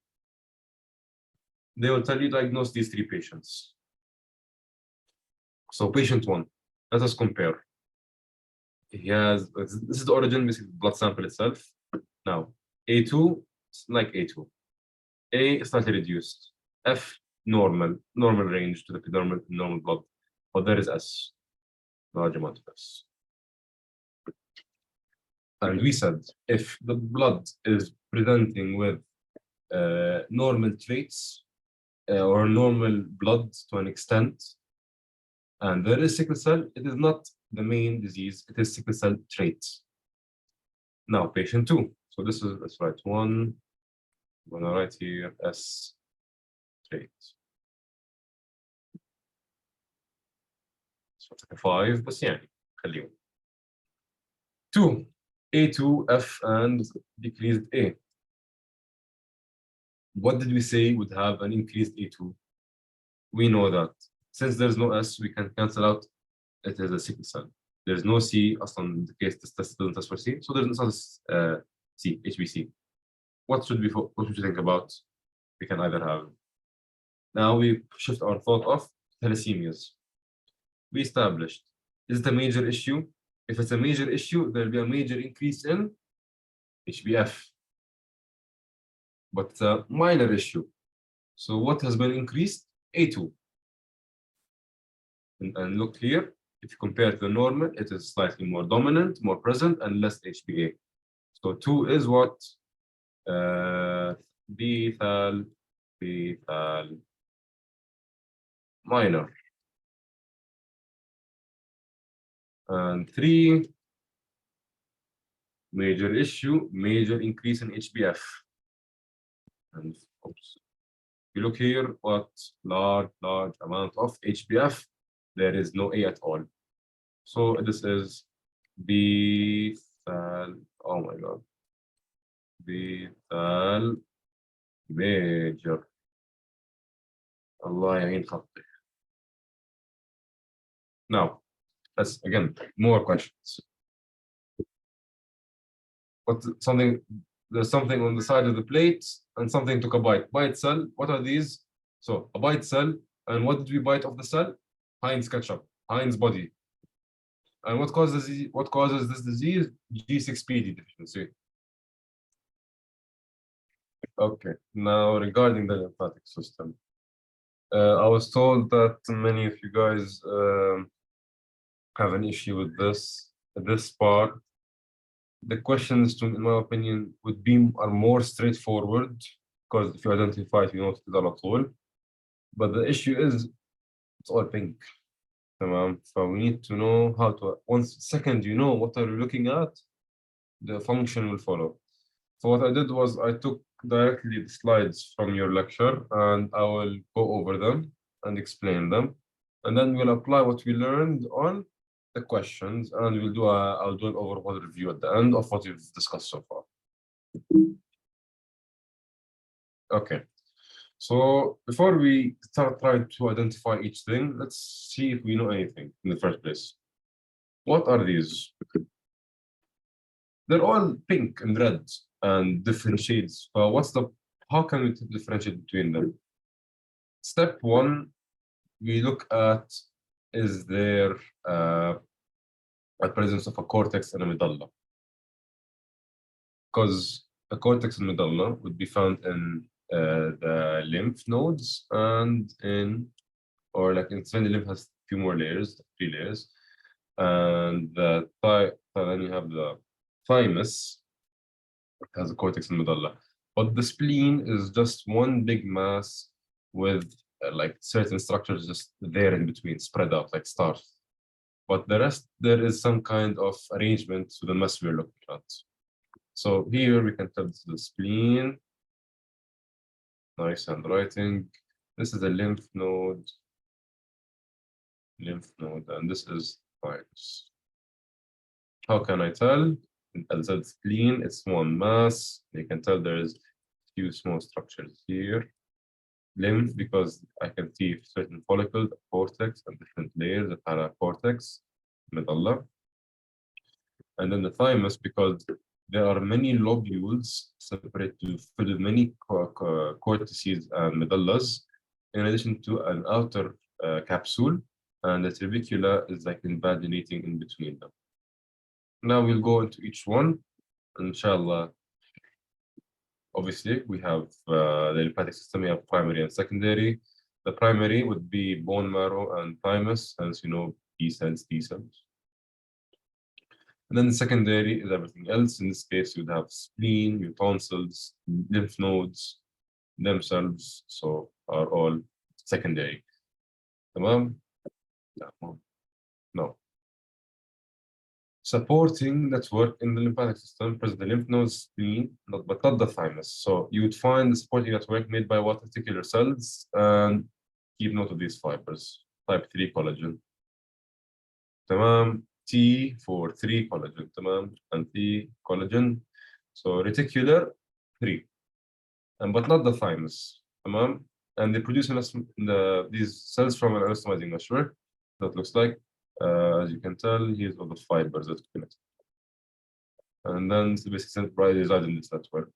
They will tell you diagnose these 3 patients. So patient 1, let us compare. He has, this is the origin, this is the blood sample itself. Now, A2, like A2. A is slightly reduced. F, normal range to the normal blood. But there is S, large amount of S. And we said, if the blood is presenting with normal traits or normal blood to an extent, and there is sickle cell, it is not the main disease, it is sickle cell traits. Now, patient 2. So this is, let's write 1. I'm going to write here S trait. So 5, but yeah, 2. A2, F, and decreased A. What did we say would have an increased A2? We know that since there's no S, we can cancel out it is a sickle cell. There's no C, in the case this doesn't test for C, so there's no C, HBC. What should you think about? We can either have. Now we shift our thought off thalassemias. We established, is it a major issue? If it's a major issue, there'll be a major increase in HbF. But it's a minor issue. So what has been increased? A2. And look here, if you compare to the normal, it is slightly more dominant, more present, and less HbA. So 2 is what? Bethal minor. And 3, major issue, major increase in HbF. And oops. You look here, what? Large amount of HbF. There is no A at all. So this is Bethal, oh my God. Bethal major. Allah yahin khatti. Now, let's again, more questions. There's something on the side of the plate and something took a bite. Bite cell, what are these? So a bite cell, and what did we bite of the cell? Heinz ketchup, Heinz body. And what causes this disease? G6PD deficiency. Okay, now regarding the lymphatic system. I was told that many of you guys have an issue with this. this part, the questions, in my opinion, are more straightforward because if you identify it, you know what it is على طول. But the issue is it's all pink. So we need to know how to. Second, you know what are you looking at, the function will follow. So what I did was I took directly the slides from your lecture and I will go over them and explain them. And then we'll apply what we learned on the questions and I'll do an overall review at the end of what we've discussed so far. Okay. So before we start trying to identify each thing, let's see if we know anything in the first place. What are these? They're all pink and red and different shades. How can we differentiate between them? Step one, we look at is there a presence of a cortex and a medulla? Because a cortex and medulla would be found in the lymph nodes and in the lymph has a few more layers, 3 layers, and then you have the thymus has a cortex and medulla. But the spleen is just one big mass with like certain structures just there in between, spread out like stars. But the rest, there is some kind of arrangement to the mass we're looking at. So here we can tell this is the spleen. Nice handwriting. This is a lymph node, and this is thymus. How can I tell? As a spleen, it's one mass. You can tell there's a few small structures here. Lymph, because I can see certain follicles, cortex, and different layers, the paracortex, medulla. And then the thymus, because there are many lobules separate to fill with many cortices and medullas, in addition to an outer capsule, and the trabecula is like invadinating in between them. Now we'll go into each one, inshallah. Obviously, we have the lymphatic system, we have primary and secondary. The primary would be bone marrow and thymus, as you know, B cells, T cells. And then the secondary is everything else. In this case, you'd have spleen, your tonsils, lymph nodes themselves, so are all secondary. Tamam? No. Supporting network in the lymphatic system present the lymph nodes, spleen, but not the thymus. So you would find the supporting network made by what reticular cells, and keep note of these fibers. Type 3 collagen. Tamam. T for 3 collagen. Tamam. And T collagen. So reticular 3, but not the thymus. Tamam. And they produce these cells from an elastomizing network. That looks like. As you can tell, here's all the fibers that connect. And then the basic cell resides in this network.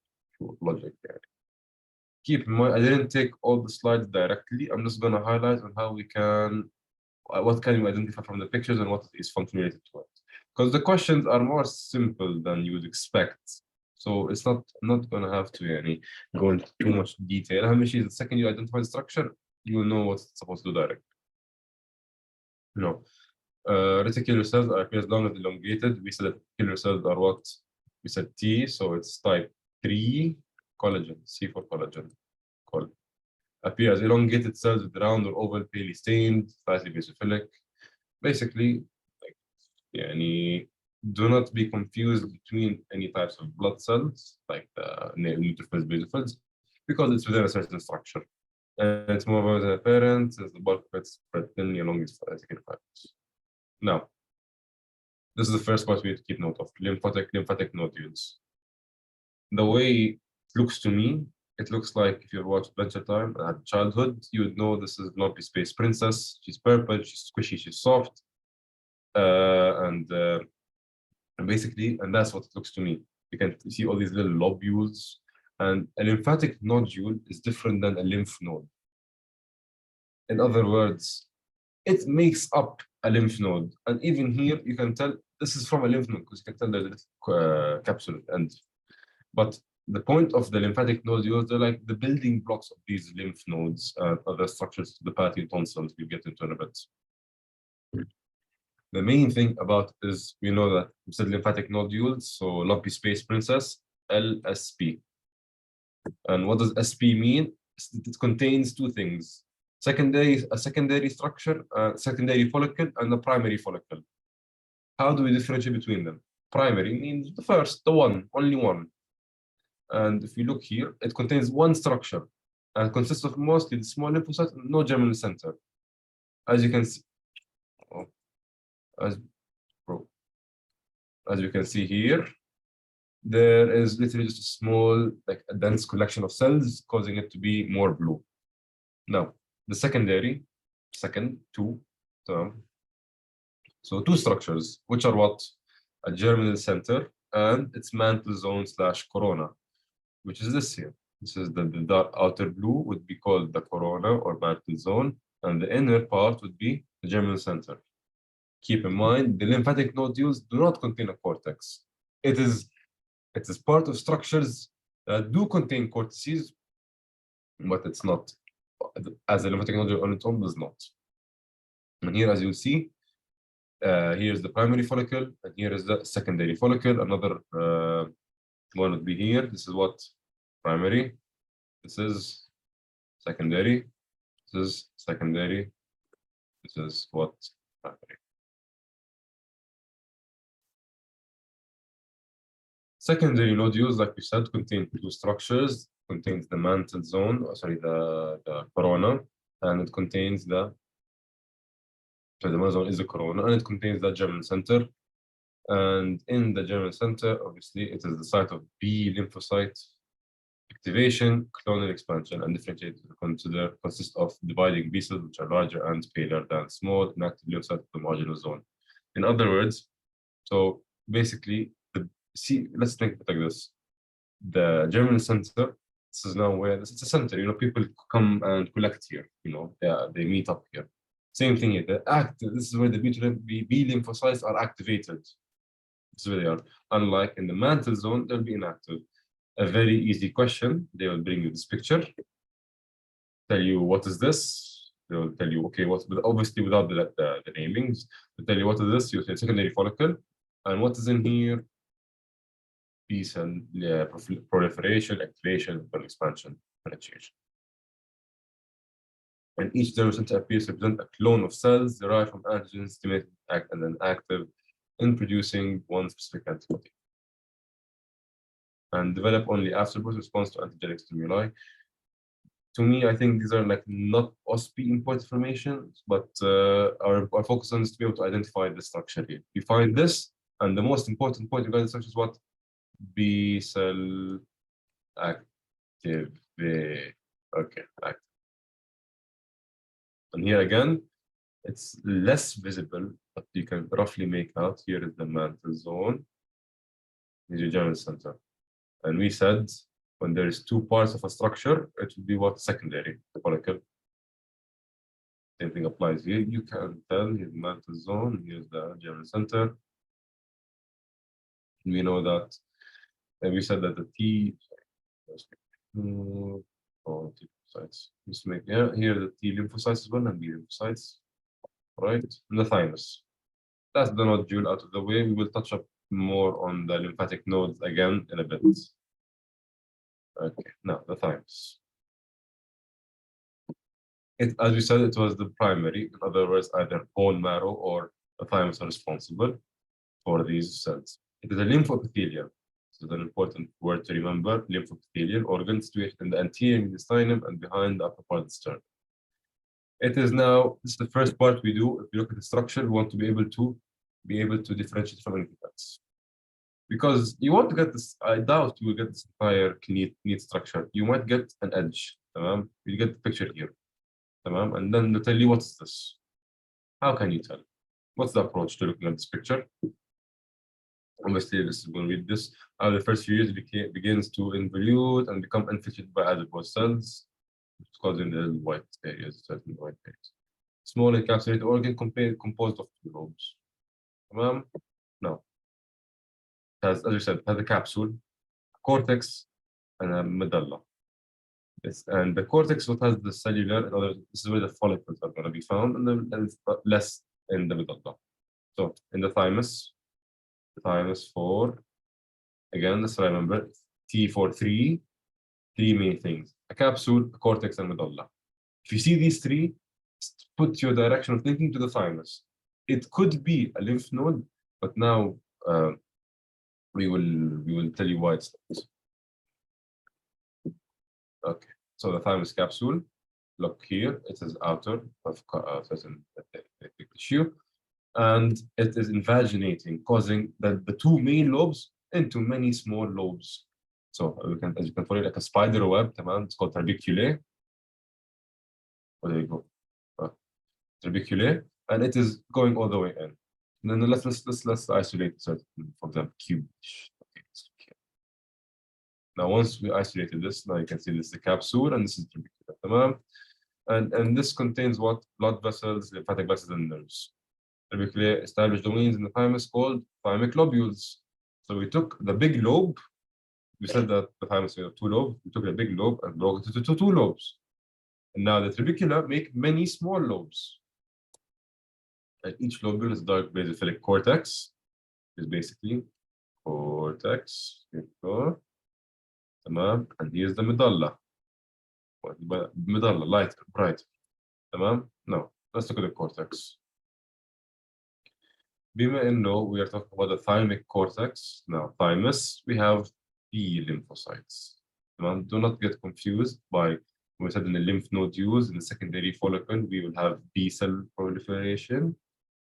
Logic there. Keep in mind, I didn't take all the slides directly. I'm just going to highlight on how we can, what can we identify from the pictures and what is function related to it. Because the questions are more simple than you would expect. So it's not going to have to go into too much detail. The second you identify the structure, you will know what's supposed to do directly. No. Reticular cells are as long as elongated. We said that reticular cells are what? We said T, so it's type 3 collagen, C for collagen. Appear as elongated cells with round or oval, palely stained, slightly basophilic. Basically, do not be confused between any types of blood cells, like the neutrophils, basophils, because it's within a certain structure. And it's more apparent as the bulk of it's spread thinly along its reticular fibers. Now, this is the first part we have to keep note of, lymphatic nodules. The way it looks to me, it looks like if you watched Adventure Time at childhood, you would know this is Lumpy Space Princess. She's purple, she's squishy, she's soft. And basically, and that's what it looks to me. You can see all these little lobules. And a lymphatic nodule is different than a lymph node. In other words, it makes up a lymph node. And even here, you can tell this is from a lymph node because you can tell there's a capsule end. But the point of the lymphatic nodules, they're like the building blocks of these lymph nodes and other structures, the pathy tonsils we'll get into in a bit. The main thing about it is we know that we said lymphatic nodules, so lumpy space princess, LSP. And what does SP mean? It contains two things: a secondary structure, secondary follicle, and a primary follicle. How do we differentiate between them? Primary means the first, the one, only one. And if you look here, it contains one structure and consists of mostly the small lymphocytes and no germinal center. As you can see, as you can see here, there is literally just a small, like a dense collection of cells, causing it to be more blue. Now, the secondary, two. So two structures, which are what? A germinal center and its mantle zone / corona, which is this here. This is the dark outer blue would be called the corona or mantle zone, and the inner part would be the germinal center. Keep in mind, the lymphatic nodules do not contain a cortex. It is part of structures that do contain cortices, but it's not, as a lymphatic nodule on its own does not. And here, as you'll see, here's the primary follicle, and here is the secondary follicle. Another one would be here. This is what? Primary. This is secondary. This is secondary. This is what? Primary. Secondary nodules, like we said, contain two structures. Contains the mantle zone, the corona, and it contains the mantle zone is the corona, and it contains the germinal center. And in the germinal center, obviously, it is the site of B lymphocyte activation, clonal expansion, and differentiate consists of dividing B cells, which are larger and paler than small inactive lymphocytes of the marginal zone. In other words, so basically, let's think of it like this: the germinal center. This is now where it's a center. People come and collect here. They meet up here. Same thing here. This is where the B lymphocytes are activated. This is where they are. Unlike in the mantle zone, they'll be inactive. A very easy question. They will bring you this picture. Tell you what is this. They will tell you, okay, but obviously without the namings. They'll tell you what is this. You say secondary follicle, and what is in here? B cell proliferation, activation, and expansion, differentiation. And each germinal center appears to represent a clone of cells derived from antigens stimulated and then active in producing one specific antibody. And develop only afterwards response to antigenic stimuli. To me, I think these are like not OSPE important information, but our focus on is to be able to identify the structure here. You find this, and the most important point regarding the structure is what? B cell active. Okay, active. And here again, it's less visible, but you can roughly make out. Here is the mantle zone. Here's your germinal center. And we said when there is two parts of a structure, it will be what? Secondary follicle. Same thing applies here. You can tell here's the mantle zone, here's the germinal center. We know that, and we said that the T lymphocytes. Just make here the T lymphocytes as well and B lymphocytes, right? And the thymus. That's the nodule out of the way. We will touch up more on the lymphatic nodes again in a bit. Okay, now the thymus. As we said, it was the primary. In other words, either bone marrow or the thymus are responsible for these cells. It is a lymphoepithelium. This is an important word to remember. Lymphoepithelial organ situated in the anterior mediastinum and behind the upper part of the sternum. It is now, this is the first part we do. If you look at the structure, we want to be able to differentiate from anything else. Because you want to get this, I doubt you will get this entire neat structure. You might get an edge. You get the picture here. And then they'll tell you what's this. How can you tell? What's the approach to looking at this picture? Obviously, this is going to read this. The first few years it begins to involute and become infiltrated by adipose cells, causing the white areas, certain white areas. Small encapsulated organ composed of two lobes. No. As we said, it has a capsule, a cortex, and a medulla. And the cortex what has the cellular, this is where the follicles are going to be found, and then it's less in the medulla. So in the thymus 4, again, let's remember T for three main things: a capsule, a cortex, and medulla. If you see these three, put your direction of thinking to the thymus. It could be a lymph node, but now we will tell you why it's not. Okay, so the thymus capsule, look here, it is outer of certain tissue, and it is invaginating, causing the two main lobes into many small lobes. So we can, as you can follow, like a spider web, it's called trabeculae. Oh, there you go. Trabeculae, and it is going all the way in. And then let's isolate certain, for example, cube. Okay, now once we isolated this, now you can see this is the capsule and this is trabeculae. And this contains what? Blood vessels, lymphatic vessels, and nerves. Trabeculae established domains in the thymus called thymic lobules. So we took the big lobe. We said that the thymus has two lobes. We took the big lobe and broke it into two lobes. And now the trabecula make many small lobes. And each lobule is dark basophilic cortex. Is basically cortex. Here we go. And here's the medulla. Medulla, lighter, brighter. Now, let's look at the cortex. Bima inno, we are talking about the thymic cortex. Now, thymus, we have B lymphocytes. Do not get confused by when we said in the lymph nodules in the secondary follicle, we will have B cell proliferation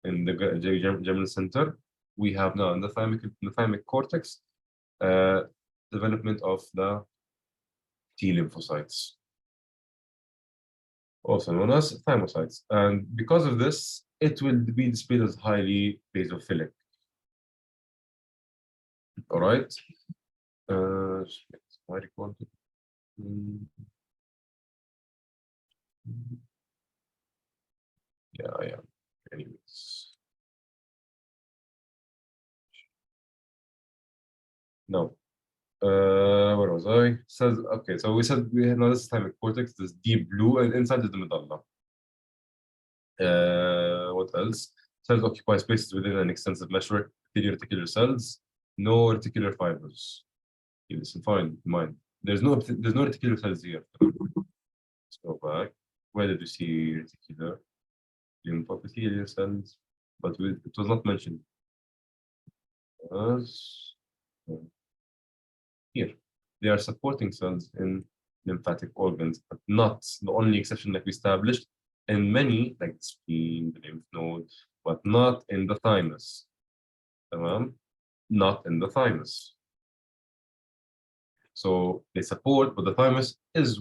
in the germinal center. We have now in the thymic cortex development of the T lymphocytes, also known as thymocytes. And because of this, it will be displayed as highly basophilic. All right. Yeah. Anyways. No. Where was I? Says okay. So we said we had now this thymic cortex, this deep blue, and inside is the medulla. What else? Cells occupy spaces within an extensive meshwork, reticular cells, no reticular fibers. Keep this in mind. There's no reticular cells here. Let's go back. Where did you see reticular? Lymphoepithelial cells, but it was not mentioned. Here, they are supporting cells in lymphatic organs, but not the only exception that we established. In many, like the spleen, the lymph node, but not in the thymus. Not in the thymus. So they support, but the thymus is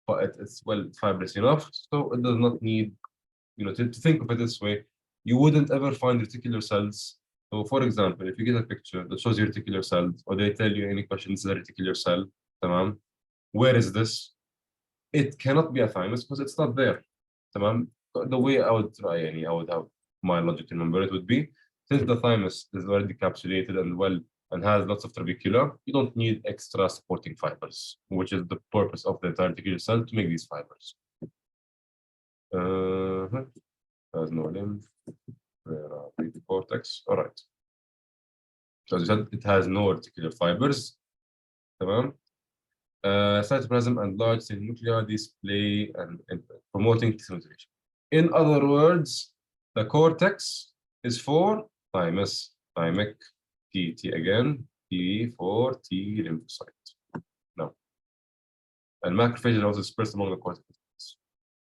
it's well fibrous enough, so it does not need, to think of it this way. You wouldn't ever find reticular cells. So, for example, if you get a picture that shows you reticular cells, or they tell you any question, this is a reticular cell, where is this? It cannot be a thymus because it's not there. The way I would try, I would have my logic to remember it would be, since the thymus is already encapsulated and has lots of trabecula, you don't need extra supporting fibers, which is the purpose of the entire reticular cell, to make these fibers. Has no lymph, the cortex. All right. So as I said, it has no reticular fibers. Cytoplasm and large cell nuclei display and promoting T-cellization. In other words, the cortex is for thymus, thymic, T again, T for T lymphocyte. No. And macrophages are also dispersed among the cortex.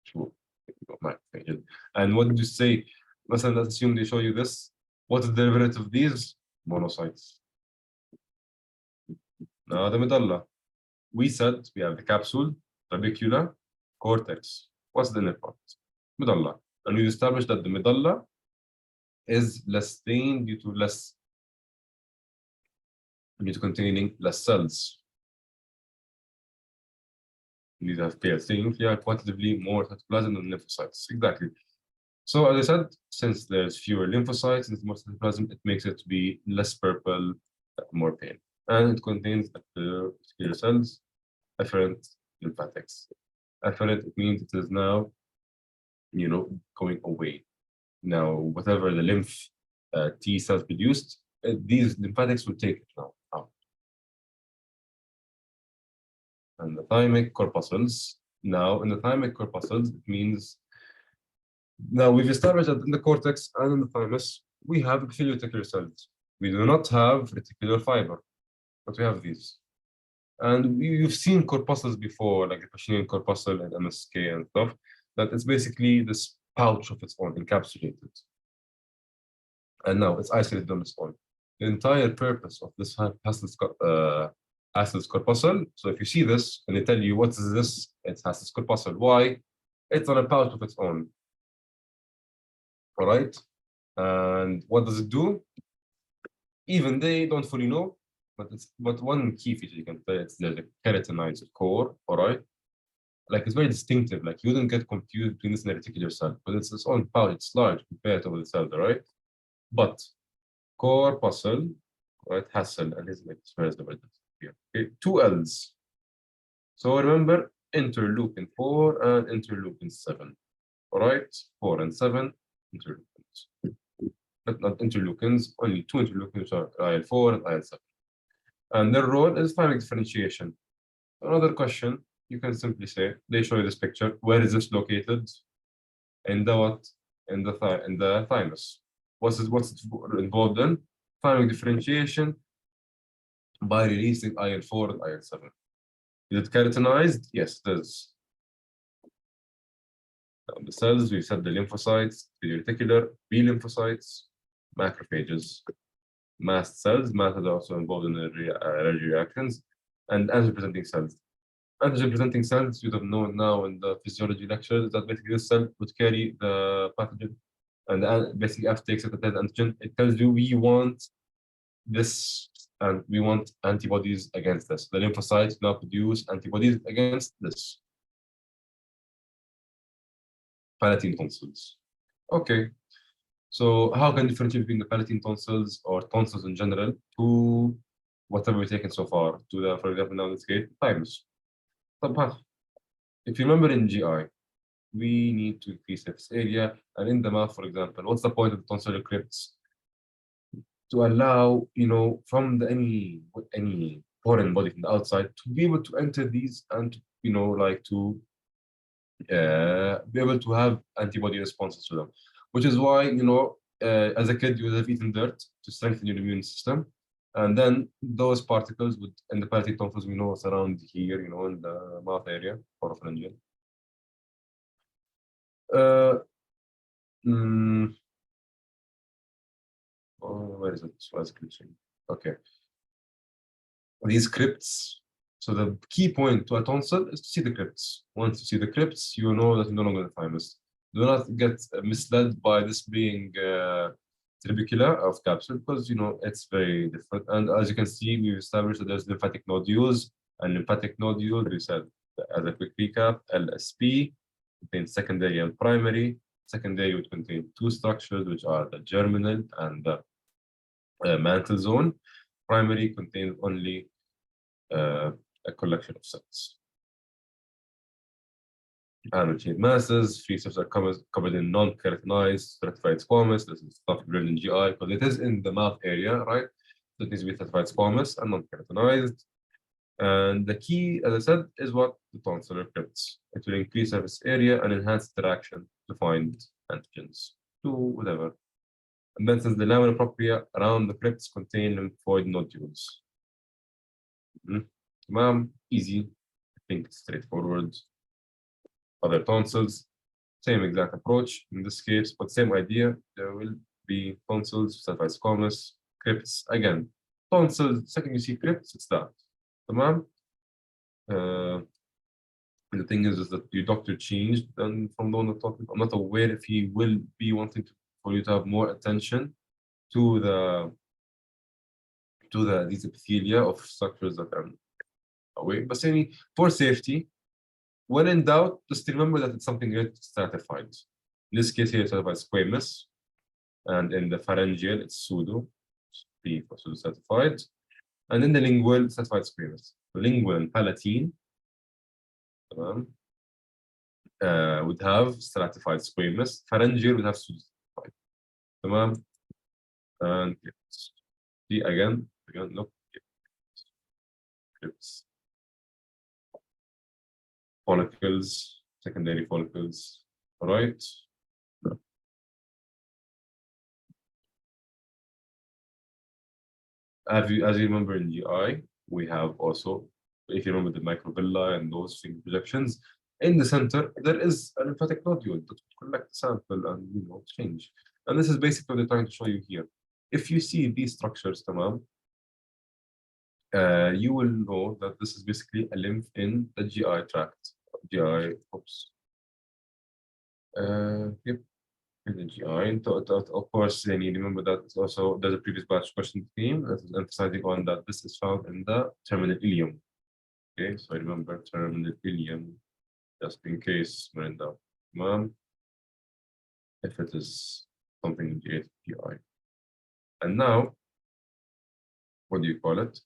Sure. Macrophages. And what did you say? Let's assume they show you this. What is the derivative of these? Monocytes. Now the medulla. We said we have the capsule, trabecula, cortex. What's the inner part? Medulla. And we established that the medulla is less thin due to containing less cells. These have pale thin nuclei, quantitatively more cytoplasm than lymphocytes. Exactly. So as I said, since there's fewer lymphocytes and more cytoplasm, it makes it to be less purple, more pale. And it contains the cells, afferent lymphatics. Afferent, it means it is now, going away. Now, whatever the lymph T cells produced, these lymphatics will take it now out. And the thymic corpuscles. Now, in the thymic corpuscles, it means now we've established that in the cortex and in the thymus, we have epithelial reticular cells. We do not have reticular fiber, but we have these. And you've seen corpuscles before, like the Pacinian corpuscle and MSK and stuff, that it's basically this pouch of its own, encapsulated. And now it's isolated on its own. The entire purpose of this Hassel's corpuscle, so if you see this and they tell you what is this, it's Hassel's corpuscle. Why? It's on a pouch of its own. All right. And what does it do? Even they don't fully know, but one key feature you can tell, it's the keratinized core. All right. Like it's very distinctive. Like you wouldn't get confused between this and a reticular cell, but it's its own pouch. It's large compared to the cells. All right. But corpuscle, right? Hassel and his name. Where's the word here? Okay. 2 L's. So remember interleukin 4 and interleukin 7. All right. 4 and 7 interleukins. But not interleukins, only 2 interleukins are IL-4 and IL-7. And their role is thymic differentiation. Another question, you can simply say, they show you this picture. Where is this located? In the what? In the thymus. What's it involved in? Thymic differentiation by releasing IL-4 and IL-7. Is it keratinized? Yes, it is. Now, the cells, we said the lymphocytes, the reticular, B lymphocytes, macrophages, mast cells. Mast are also involved in the allergy reactions, and antigen-presenting cells. Antigen-presenting cells, you have known now in the physiology lectures that basically this cell would carry the pathogen, and basically after takes it as antigen, it tells you we want this, and we want antibodies against this. The lymphocytes now produce antibodies against this. Palatine tonsils. Okay. So how can you differentiate between the palatine tonsils or tonsils in general to whatever we've taken so far, to the, for example, now let's get thymus. If you remember in GI, we need to increase surface area, and in the mouth, for example, what's the point of the tonsillar crypts? To allow, from any foreign body from the outside to be able to enter these and, like to be able to have antibody responses to them. Which is why, as a kid, you would have eaten dirt to strengthen your immune system. And then those particles would, in the palatine tonsils, it's around here, in the mouth area, oropharyngeal. Where is it? Okay. These crypts. So the key point to a tonsil is to see the crypts. Once you see the crypts, you know that you're no longer in the thymus. Do not get misled by this being trabecular of capsule, because it's very different. And as you can see, we've established that there's lymphatic nodules, and lymphatic nodules, we said as a quick recap, LSP contains secondary and primary. Secondary would contain 2 structures, which are the germinal and the mantle zone. Primary contains only a collection of cells. Anal chain masses, free cells are covered in non-keratinized stratified squamous. This is stuff drilled in GI because it is in the mouth area, right? So it needs to be stratified squamous and non-keratinized. And the key, as I said, is what the tonsillar crypts. It will increase surface area and enhance interaction to find antigens to whatever. And then since the lamina propria around the crypts contain lymphoid nodules. Easy, I think straightforward. Other tonsils, same exact approach in this case, but same idea. There will be tonsils, stratified squamous, crypts. Again, tonsils, second you see crypts, it's that. Tamam? The thing is that your doctor changed and from the one that talking. I'm not aware if he will be wanting for you to have more attention to these epithelia of structures that are away. But saying for safety, when in doubt, just remember that it's something stratified. In this case here, it's stratified squamous, and in the pharyngeal, it's pseudo stratified, and in the lingual, stratified squamous. The lingual and palatine would have stratified squamous. Pharyngeal would have pseudo stratified. and crypts. See again, look, crypts, follicles, secondary follicles. All right. As you remember in GI, we have also, if you remember the microvilli and those finger projections, in the center there is a lymphatic nodule that will collect the sample and change. And this is basically what they're trying to show you here. If you see these structures, tamam, you will know that this is basically a lymph in the GI tract. GI, oops. Yep, in the GI. And of course, you remember that also there's a previous batch question theme that is emphasizing on that this is found in the terminal ileum. Okay, so remember terminal ileum, just in case we're in the mom, if it is something in GI. And now, what do you call it?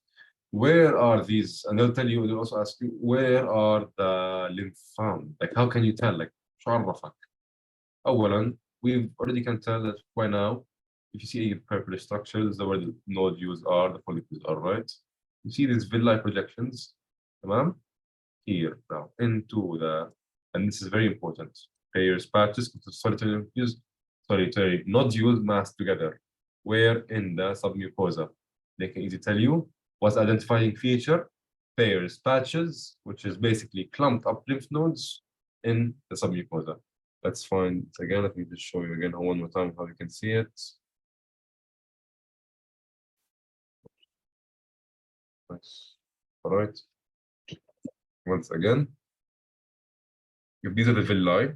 Where are these? And they'll tell you, they'll also ask you, where are the lymph found? Like, how can you tell? Like, شو عرفك? أولاً, we already can tell that by now, if you see any purplish structures, where the nodules are, the follicles are, right? You see these villi projections, tamam? Here now, into the, and this is very important, Peyer's patches, solitary nodules massed together, where in the submucosa. They can easily tell you what's identifying feature, Peyer's patches, which is basically clumped up lymph nodes in the submucosa. Let's find it again. Let me just show you again one more time how you can see it. Nice. All right. Once again, if these are the villi,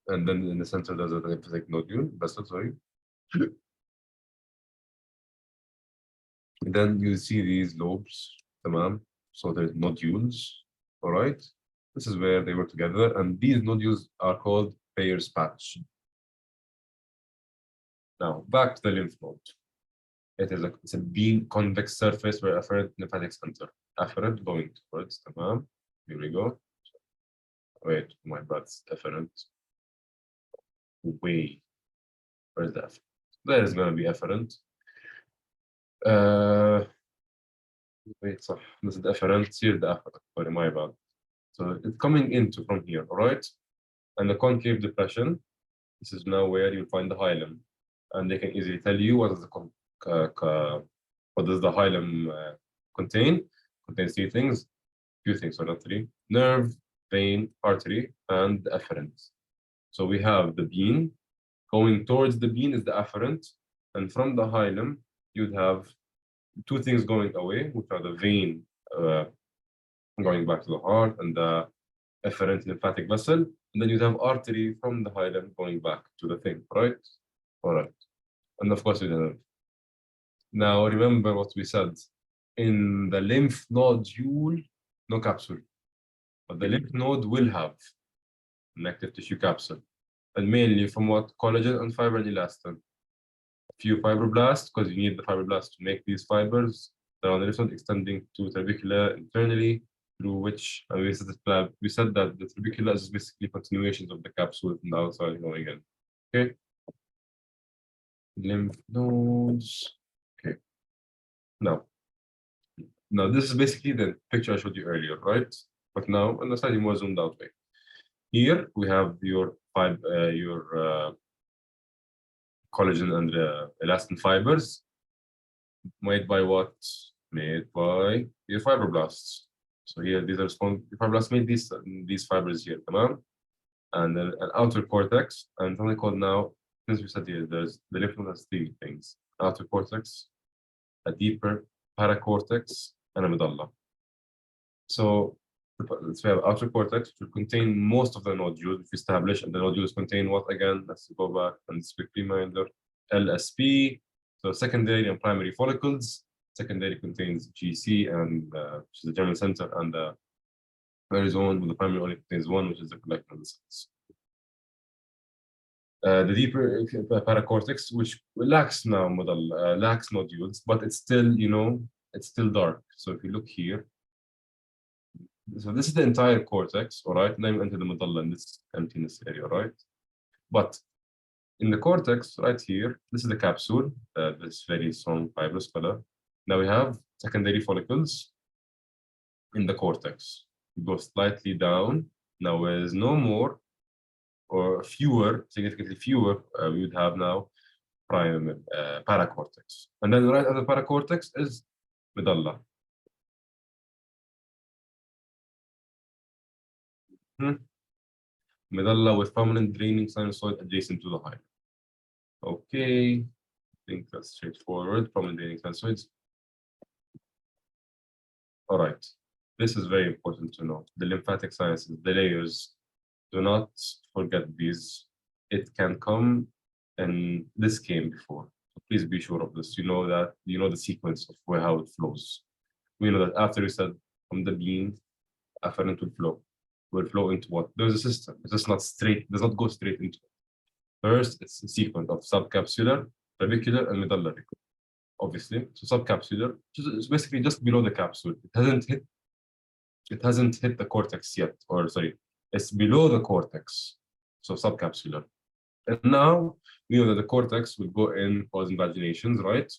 and then in the center there's a lymphatic nodule. That's not sorry. Then you see these lobes, tamam. So there's nodules. All right. This is where they work together, and these nodules are called Peyer's patch. Now back to the lymph node. It's a beam convex surface where afferent lymphatic center. Afferent going towards, tamam. Here we go. Wait, my butt's afferent. Wait, where's the afferent? There is going to be afferent. Wait, so this is the afferent. Here's the afferent. Sorry, my bad. So it's coming into from here, all right? And the concave depression, this is now where you'll find the hilum. And they can easily tell you what does the hilum contain. Contains three things, few things, so not three. Nerve, vein, artery, and the afferent. So we have the bean. Going towards the bean is the afferent. And from the hilum, you'd have two things going away, which are the vein going back to the heart and the efferent lymphatic vessel. And then you'd have artery from the hilum going back to the thing, right? All right. And of course, we have. Now, remember what we said. In the lymph nodule, no capsule. But the lymph node will have an active tissue capsule. And mainly from what? Collagen and fiber and elastin. A few fibroblasts, because you need the fibroblasts to make these fibers. They're on the lymph node extending to trabecula internally, through which we said that the trabecula is basically continuations of the capsule from the outside going in. Okay. Lymph nodes. Okay. Now this is basically the picture I showed you earlier, right? But now in a slightly more zoomed out way. Here we have your collagen and elastin fibers made by what? Made by your fibroblasts. So here these are fibroblasts made these fibers here, tamam? And then an outer cortex, and something called now, since we said here, there's the lymph node has three things: outer cortex, a deeper paracortex, and a medulla. So we have outer cortex, which will contain most of the nodules, which we established, and the nodules contain what again? Let's go back and this quick reminder: LSP, so secondary and primary follicles. Secondary contains GC and which is the germinal center, and the rhizome with the primary only contains one, which is the collector of the cells. The deeper paracortex, which lacks now lacks nodules, but it's still, it's still dark. So if you look here, so this is the entire cortex, all right? Now you enter the medulla in this emptiness area, right? But In the cortex, right here, this is the capsule, this very strong fibrous color. Now we have secondary follicles in the cortex. We go slightly down. Now there's no more or fewer, significantly fewer, we would have now paracortex. And then right under paracortex is medulla. Medulla with prominent draining sinusoid adjacent to the hymen. Okay, I think that's straightforward. Prominent draining sinusoids. All right, this is very important to know. The lymphatic sinuses, the layers, do not forget these. It can come, and this came before. So please be sure of this. You know that, you know the sequence of how it flows. We know that after you said from the bean, afferent will flow into what? There's a system. It's just not straight, does not go straight into it. First, it's a sequence of subcapsular, trabecular, and medullary. Obviously, so subcapsular is basically just below the capsule. It hasn't hit the cortex yet, or sorry, it's below the cortex, so subcapsular. And now we know that the cortex will go in, cause invaginations, right?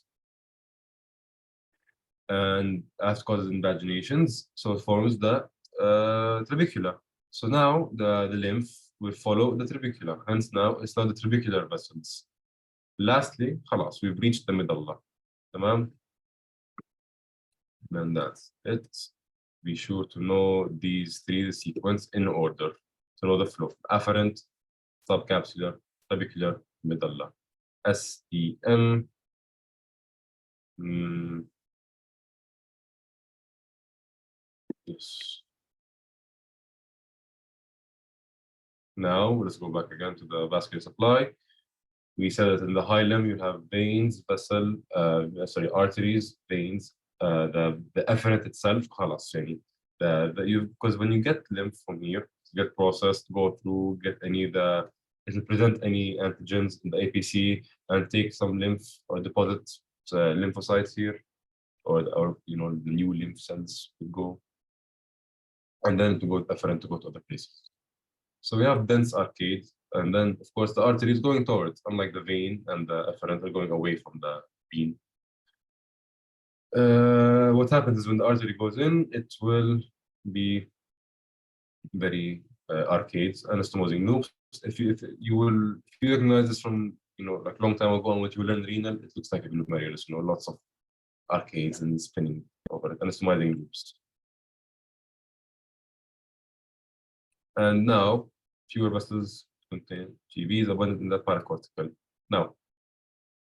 And as causes invaginations, so it forms the trabecula. So now the lymph will follow the trabecula. Hence now it's not the trabecular vessels. Lastly, خلاص, we've reached the medulla. تمام? And that's it. Be sure to know these three sequence in order to know the flow. Afferent, subcapsular, trabecular, medulla. SEM. Yes. Now let's go back again to the vascular supply. We said that in the hilum you have veins, arteries, veins. The efferent itself, خلاص يعني. Because when you get lymph from here, get processed, go through, get it will present any antigens in the APC and take some lymph or deposit lymphocytes here, or you know the new lymph cells will go, and then to go efferent to go to other places. So we have dense arcade, and then of course the artery is going towards, unlike the vein and the efferent are going away from the vein. What happens is when the artery goes in, it will be very arcades, anastomosing loops. If you recognize this from like long time ago, and what you learn renal, it looks like a glomerulus, lots of arcades and spinning over it, anastomizing loops. And now fewer vessels contain GVs abundant in the paracortical. Now,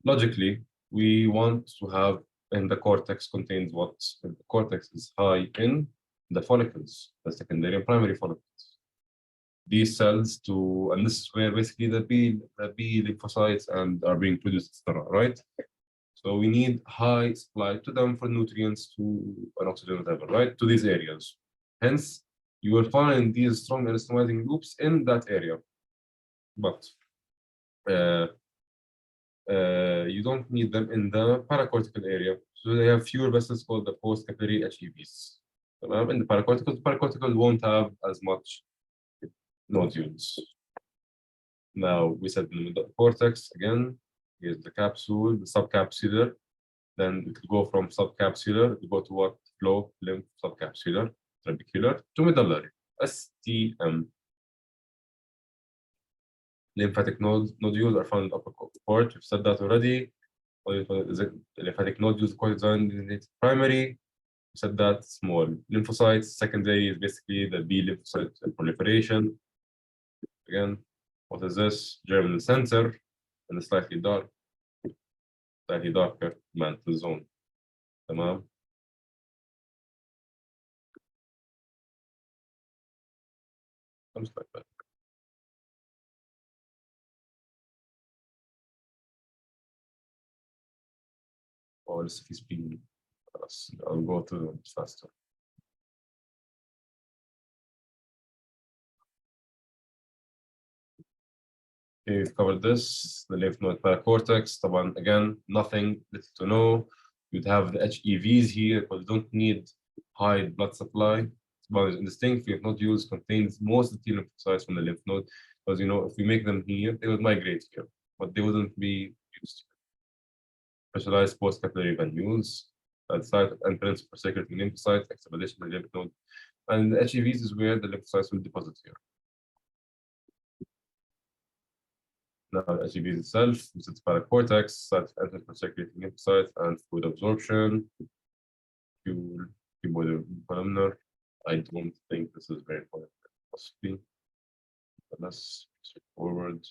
logically, we want to have, and the cortex contains what? The cortex is high in the follicles, the secondary and primary follicles. These cells and this is where basically the B lymphocytes and are being produced, etc. Right? So we need high supply to them for nutrients, to an oxygen, whatever, right? To these areas. Hence, you will find these strong anastomizing loops in that area. But you don't need them in the paracortical area. So they have fewer vessels called the post-capillary HEVs. In the paracortical won't have as much nodules. Now we said in the cortex again, here's the capsule, the subcapsular. Then it could go from subcapsular to go to what? Flow, lymph, subcapsular, trabecular to medullary. STM. Lymphatic nodules are found in the upper court. We've said that already. Lymphatic nodules, cortisone primary. We said that. Small lymphocytes. Secondary is basically the B lymphocyte proliferation. Again, what is this? Germinal center and a slightly darker mantle zone. تمام. Comes like that. Or if he's being, I'll go through them faster. Okay, we've covered this, the lymph node paracortex. Again, nothing little to know. You'd have the HEVs here, but you don't need high blood supply. But distinct lymph nodules contains most of the T lymphocytes from the lymph node, because if we make them here, they would migrate here. but they wouldn't be used. Specialized post-capillary venules, site of entrance for circulating lymphocytes, extravasation of the lymph node, and the HEVs is where the lymphocytes will deposit here. Now, the HEVs itself, this is paracortex, site of entrance for circulating lymphocytes and fluid absorption, fuel, columnar. I don't think this is very important, possibly. But let's straightforward.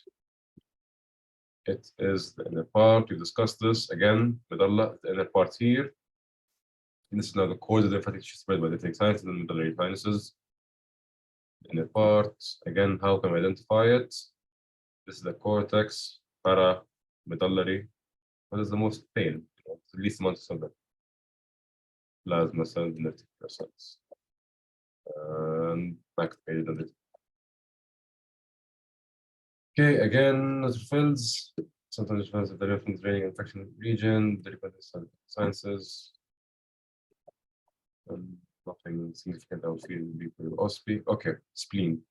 It is the inner part. We discussed this again. Medulla, the inner part here. And this is now the core of the lymphatic tissue spread by the lymphatic sinuses and medullary sinuses. The inner part. Again, how can we identify it? This is the cortex, para, medullary. What is the most thin? The least amount of cell. Plasma cells and reticular cells. And activated and okay, again, neutrophils. Sometimes neutrophils have the different draining infection region, the sciences. Nothing significant I would feel would be for OSPE. Okay, spleen.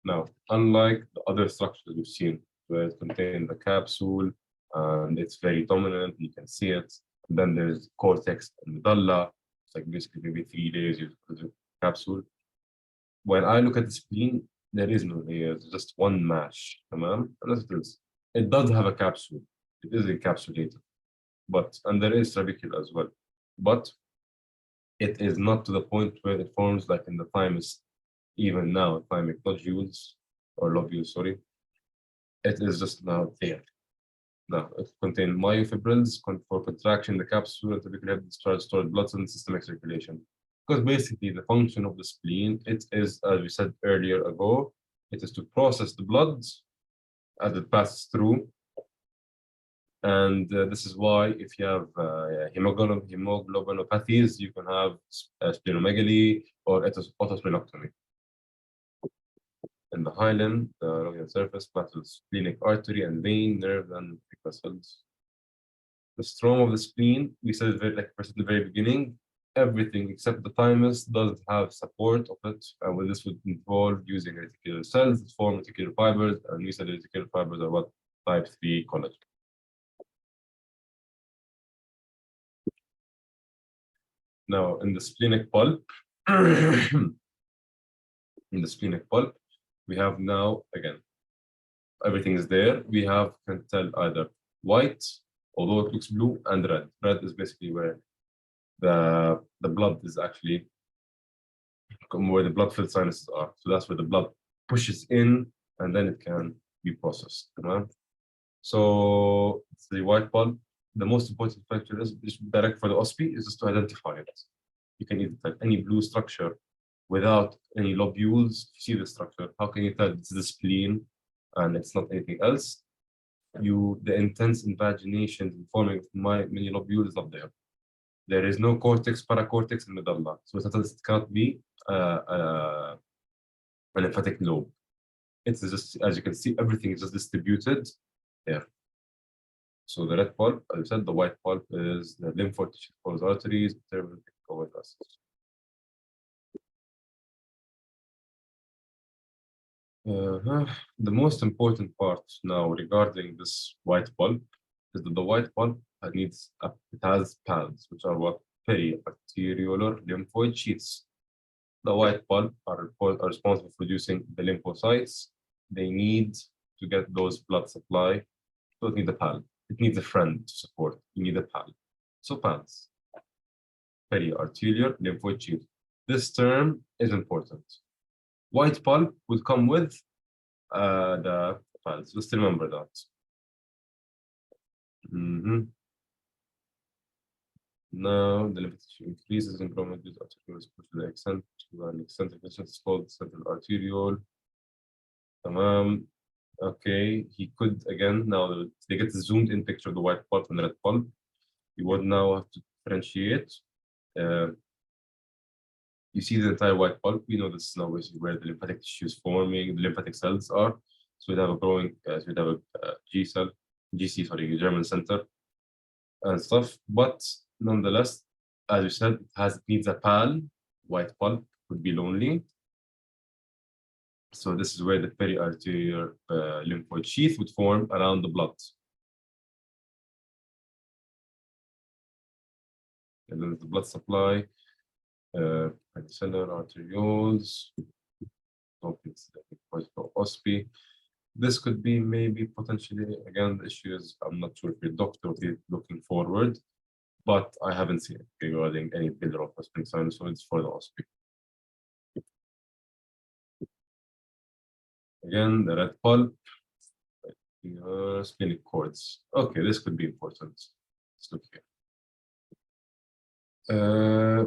Now, unlike the other structures we've seen, where it contains the capsule and it's very dominant, you can see it. And then there's cortex and medulla. It's like basically maybe 3 layers of the capsule. When I look at the spleen, there is no layers, just one mash. And that's it is. It does have a capsule. It is encapsulated. And there is trabecule as well. But it is not to the point where it forms like in the thymus, even now, thymic nodules or lobules, sorry. It is just now there. Now, it contains myofibrils for contraction in the capsule and typically have discharge stored blood in systemic circulation. Because basically the function of the spleen, it is, as we said earlier ago, it is to process the blood as it passes through. And this is why if you have hemoglobinopathies, you can have splenomegaly or autosplenectomy. In the hilum, the lobular surface, lateral splenic artery and vein, nerve, and vessels. The stroma of the spleen, we said it like at the very beginning, everything except the thymus doesn't have support of it, and this would involve using reticular cells that form reticular fibers, and we said reticular fibers are what? Type 3 collagen. Now, in the splenic pulp, we have now, again, everything is there. We have, can tell either white, although it looks blue, and red. Red is basically where the blood is actually, where the blood-filled sinuses are. So that's where the blood pushes in, and then it can be processed. Right? So it's the white pulp. The most important factor is direct for the OSPE is just to identify it. You can either tell any blue structure without any lobules. If you see the structure, how can you tell it's the spleen and it's not anything else? The intense invagination and forming of many lobules is not there. There is no cortex, paracortex, and medulla. So it cannot be a lymphatic lobe. It's just, as you can see, everything is just distributed there. So the red pulp, as I said, the white pulp is the lymphoid tissue, arteries, covered vessels. The most important part now regarding this white pulp is that the white pulp it has pads, which are what? Peri-arteriolar lymphoid sheaths. The white pulp are responsible for producing the lymphocytes. They need to get those blood supply. So it needs a pal. It needs a friend to support. You need a pal. So pads. Peri-arteriolar lymphoid sheath. This term is important. White pulp will come with the pads. Just remember that. Now the lymphatic tissue increases in growth with arterioles to the extent to an eccentric distance is called central arteriole. Okay, he could again now they get the zoomed in picture of the white pulp and the red pulp. You would now have to differentiate. You see the entire white pulp. We know this is now where the lymphatic tissue is forming, the lymphatic cells are. So we have a growing, so we have a GC, German center and stuff. But nonetheless, as you said, it needs a pal. White pulp would be lonely. So this is where the periarterial lymphoid sheath would form around the blood. And then the blood supply, cellular arterioles, OSPE. This could be maybe potentially, again, the issue is I'm not sure if your doctor will be looking forward, but I haven't seen it regarding any pillar of spleen sinusoids for the OSPE. Again, the red pulp, splenic cords. Okay, this could be important. Let's look here.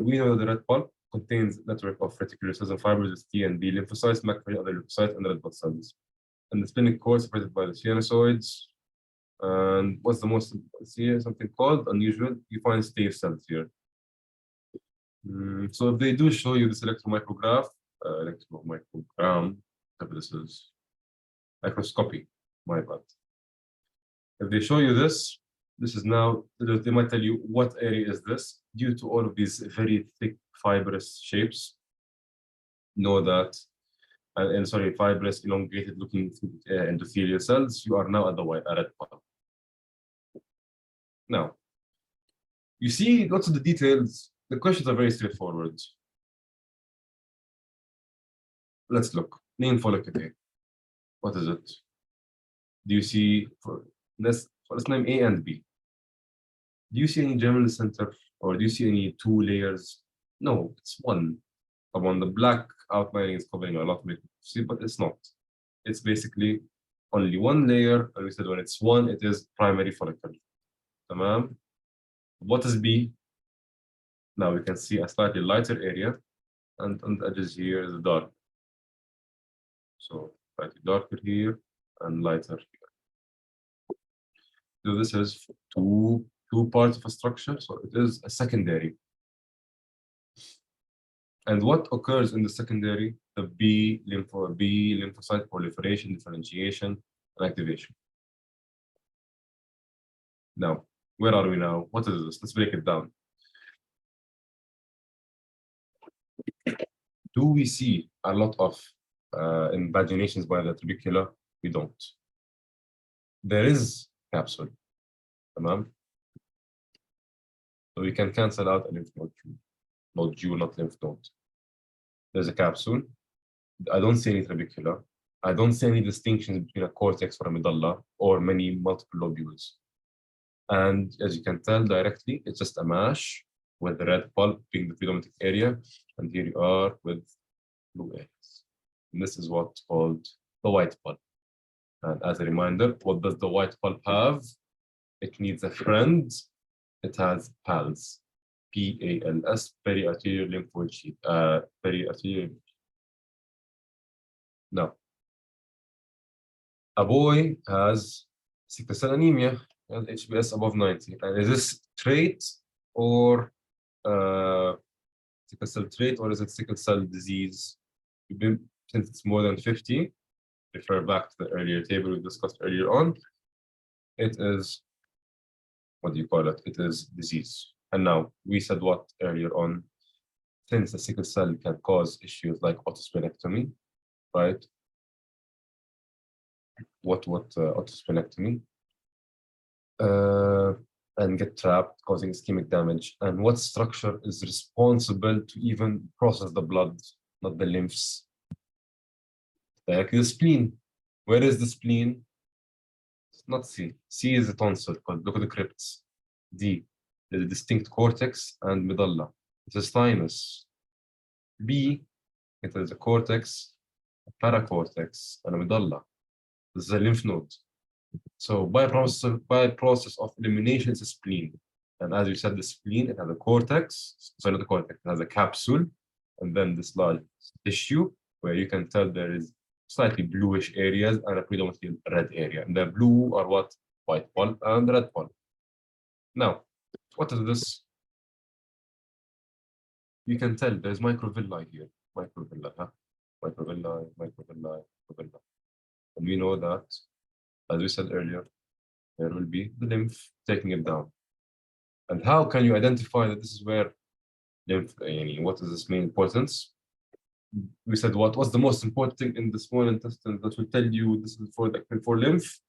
We know the red pulp contains a network of reticular cells and fibers with T and B lymphocytes, macrophages, other lymphocytes, and red blood cells. And the splenic cord separated by the sinusoids. And what's the most, here something called unusual? You find stave cells here. So if they do show you this electromicrogram, whatever this is, microscopy, my bad. If they show you this, this is now, they might tell you what area is this, due to all of these very thick fibrous shapes. Know that, and sorry, fibrous, elongated looking endothelial cells, you are now at the red pulp. Now, you see lots of the details. The questions are very straightforward. Let's look. Name follicle. What is it? Do you see, let's name A and B. Do you see any germinal center, or do you see any two layers? No, it's one. On the black outlining is covering a lot of it, see, but it's not. It's basically only one layer, and we said when it's one, it is primary follicle. Tamam. What is B? Now we can see a slightly lighter area, and on the edges here is dark. So slightly darker here and lighter here. So this is two parts of a structure, so it is a secondary. And what occurs in the secondary? The B lymphocyte proliferation, differentiation, and activation. Now, where are we now? What is this? Let's break it down. Do we see a lot of invaginations by the trabecula? We don't. There is capsule. Tamam? So we can cancel out a lymph nodule, not lymph node. There's a capsule. I don't see any trabecula. I don't see any distinctions between a cortex or a medulla or many multiple lobules. And as you can tell directly, it's just a mash with the red pulp being the predominant area. And here you are with blue areas. And this is what's called the white pulp. And as a reminder, what does the white pulp have? It needs a friend. It has PALS. PALS, periarterial lymphoid sheath. Periarterial. Now, a boy has sickle cell anemia and HBS above 90. And is this trait or sickle cell trait, or is it sickle cell disease? Since it's more than 50, refer back to the earlier table we discussed earlier on. It is, what do you call it? It is disease. And now we said what earlier on? Since the sickle cell can cause issues like autosplenectomy, right? What autosplenectomy? And get trapped, causing ischemic damage. And what structure is responsible to even process the blood, not the lymphs? Like the spleen. Where is the spleen? It's not C. C is the tonsil. Look at the crypts. D. There's a distinct cortex and medulla. It is thymus. B. It is a cortex, a paracortex, and a medulla. This is a lymph node. So by process of elimination, it's a spleen. And as you said, the spleen, it has a cortex, sorry, not the cortex, it has a capsule, and then this large tissue where you can tell there is slightly bluish areas and a predominantly red area. And the blue are what? White pulp and red pulp. Now, what is this? You can tell there's microvilli here. Microvilli, huh? Microvilli. And we know that, as we said earlier, there will be the lymph taking it down. And how can you identify that this is where lymph, what is this main importance? we said what was the most important thing in the small intestine that will tell you this is for lymph?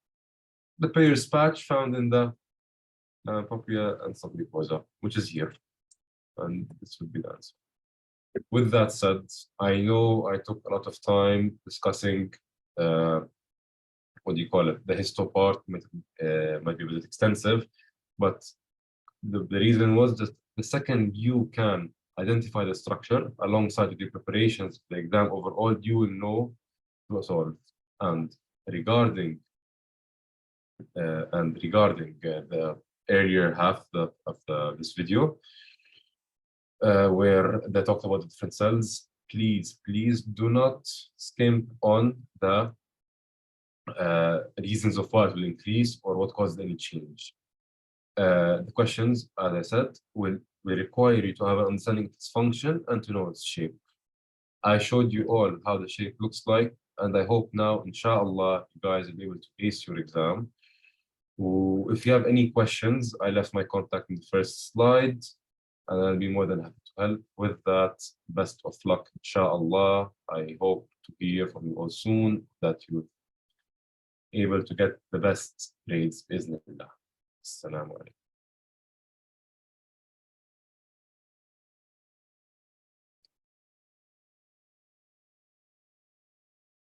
The Peyer's patch found in the papilla and submucosa, which is here, and this would be the answer. With that said, I know I took a lot of time discussing what do you call it? The histo part might be a bit extensive, but the reason was just the second you can identify the structure alongside with your preparations for the exam overall, you will know to solve. And regarding the earlier half of this video, where they talked about the different cells, please do not skimp on the reasons of why it will increase or what caused any change. The questions, as I said, will require you to have an understanding of its function and to know its shape. I showed you all how the shape looks like, and I hope now, inshallah, you guys will be able to ace your exam. If you have any questions, I left my contact in the first slide, and I'll be more than happy to help with that. Best of luck, inshallah. I hope to hear from you all soon that you're able to get the best grades, bismillah. Assalamu alaikum.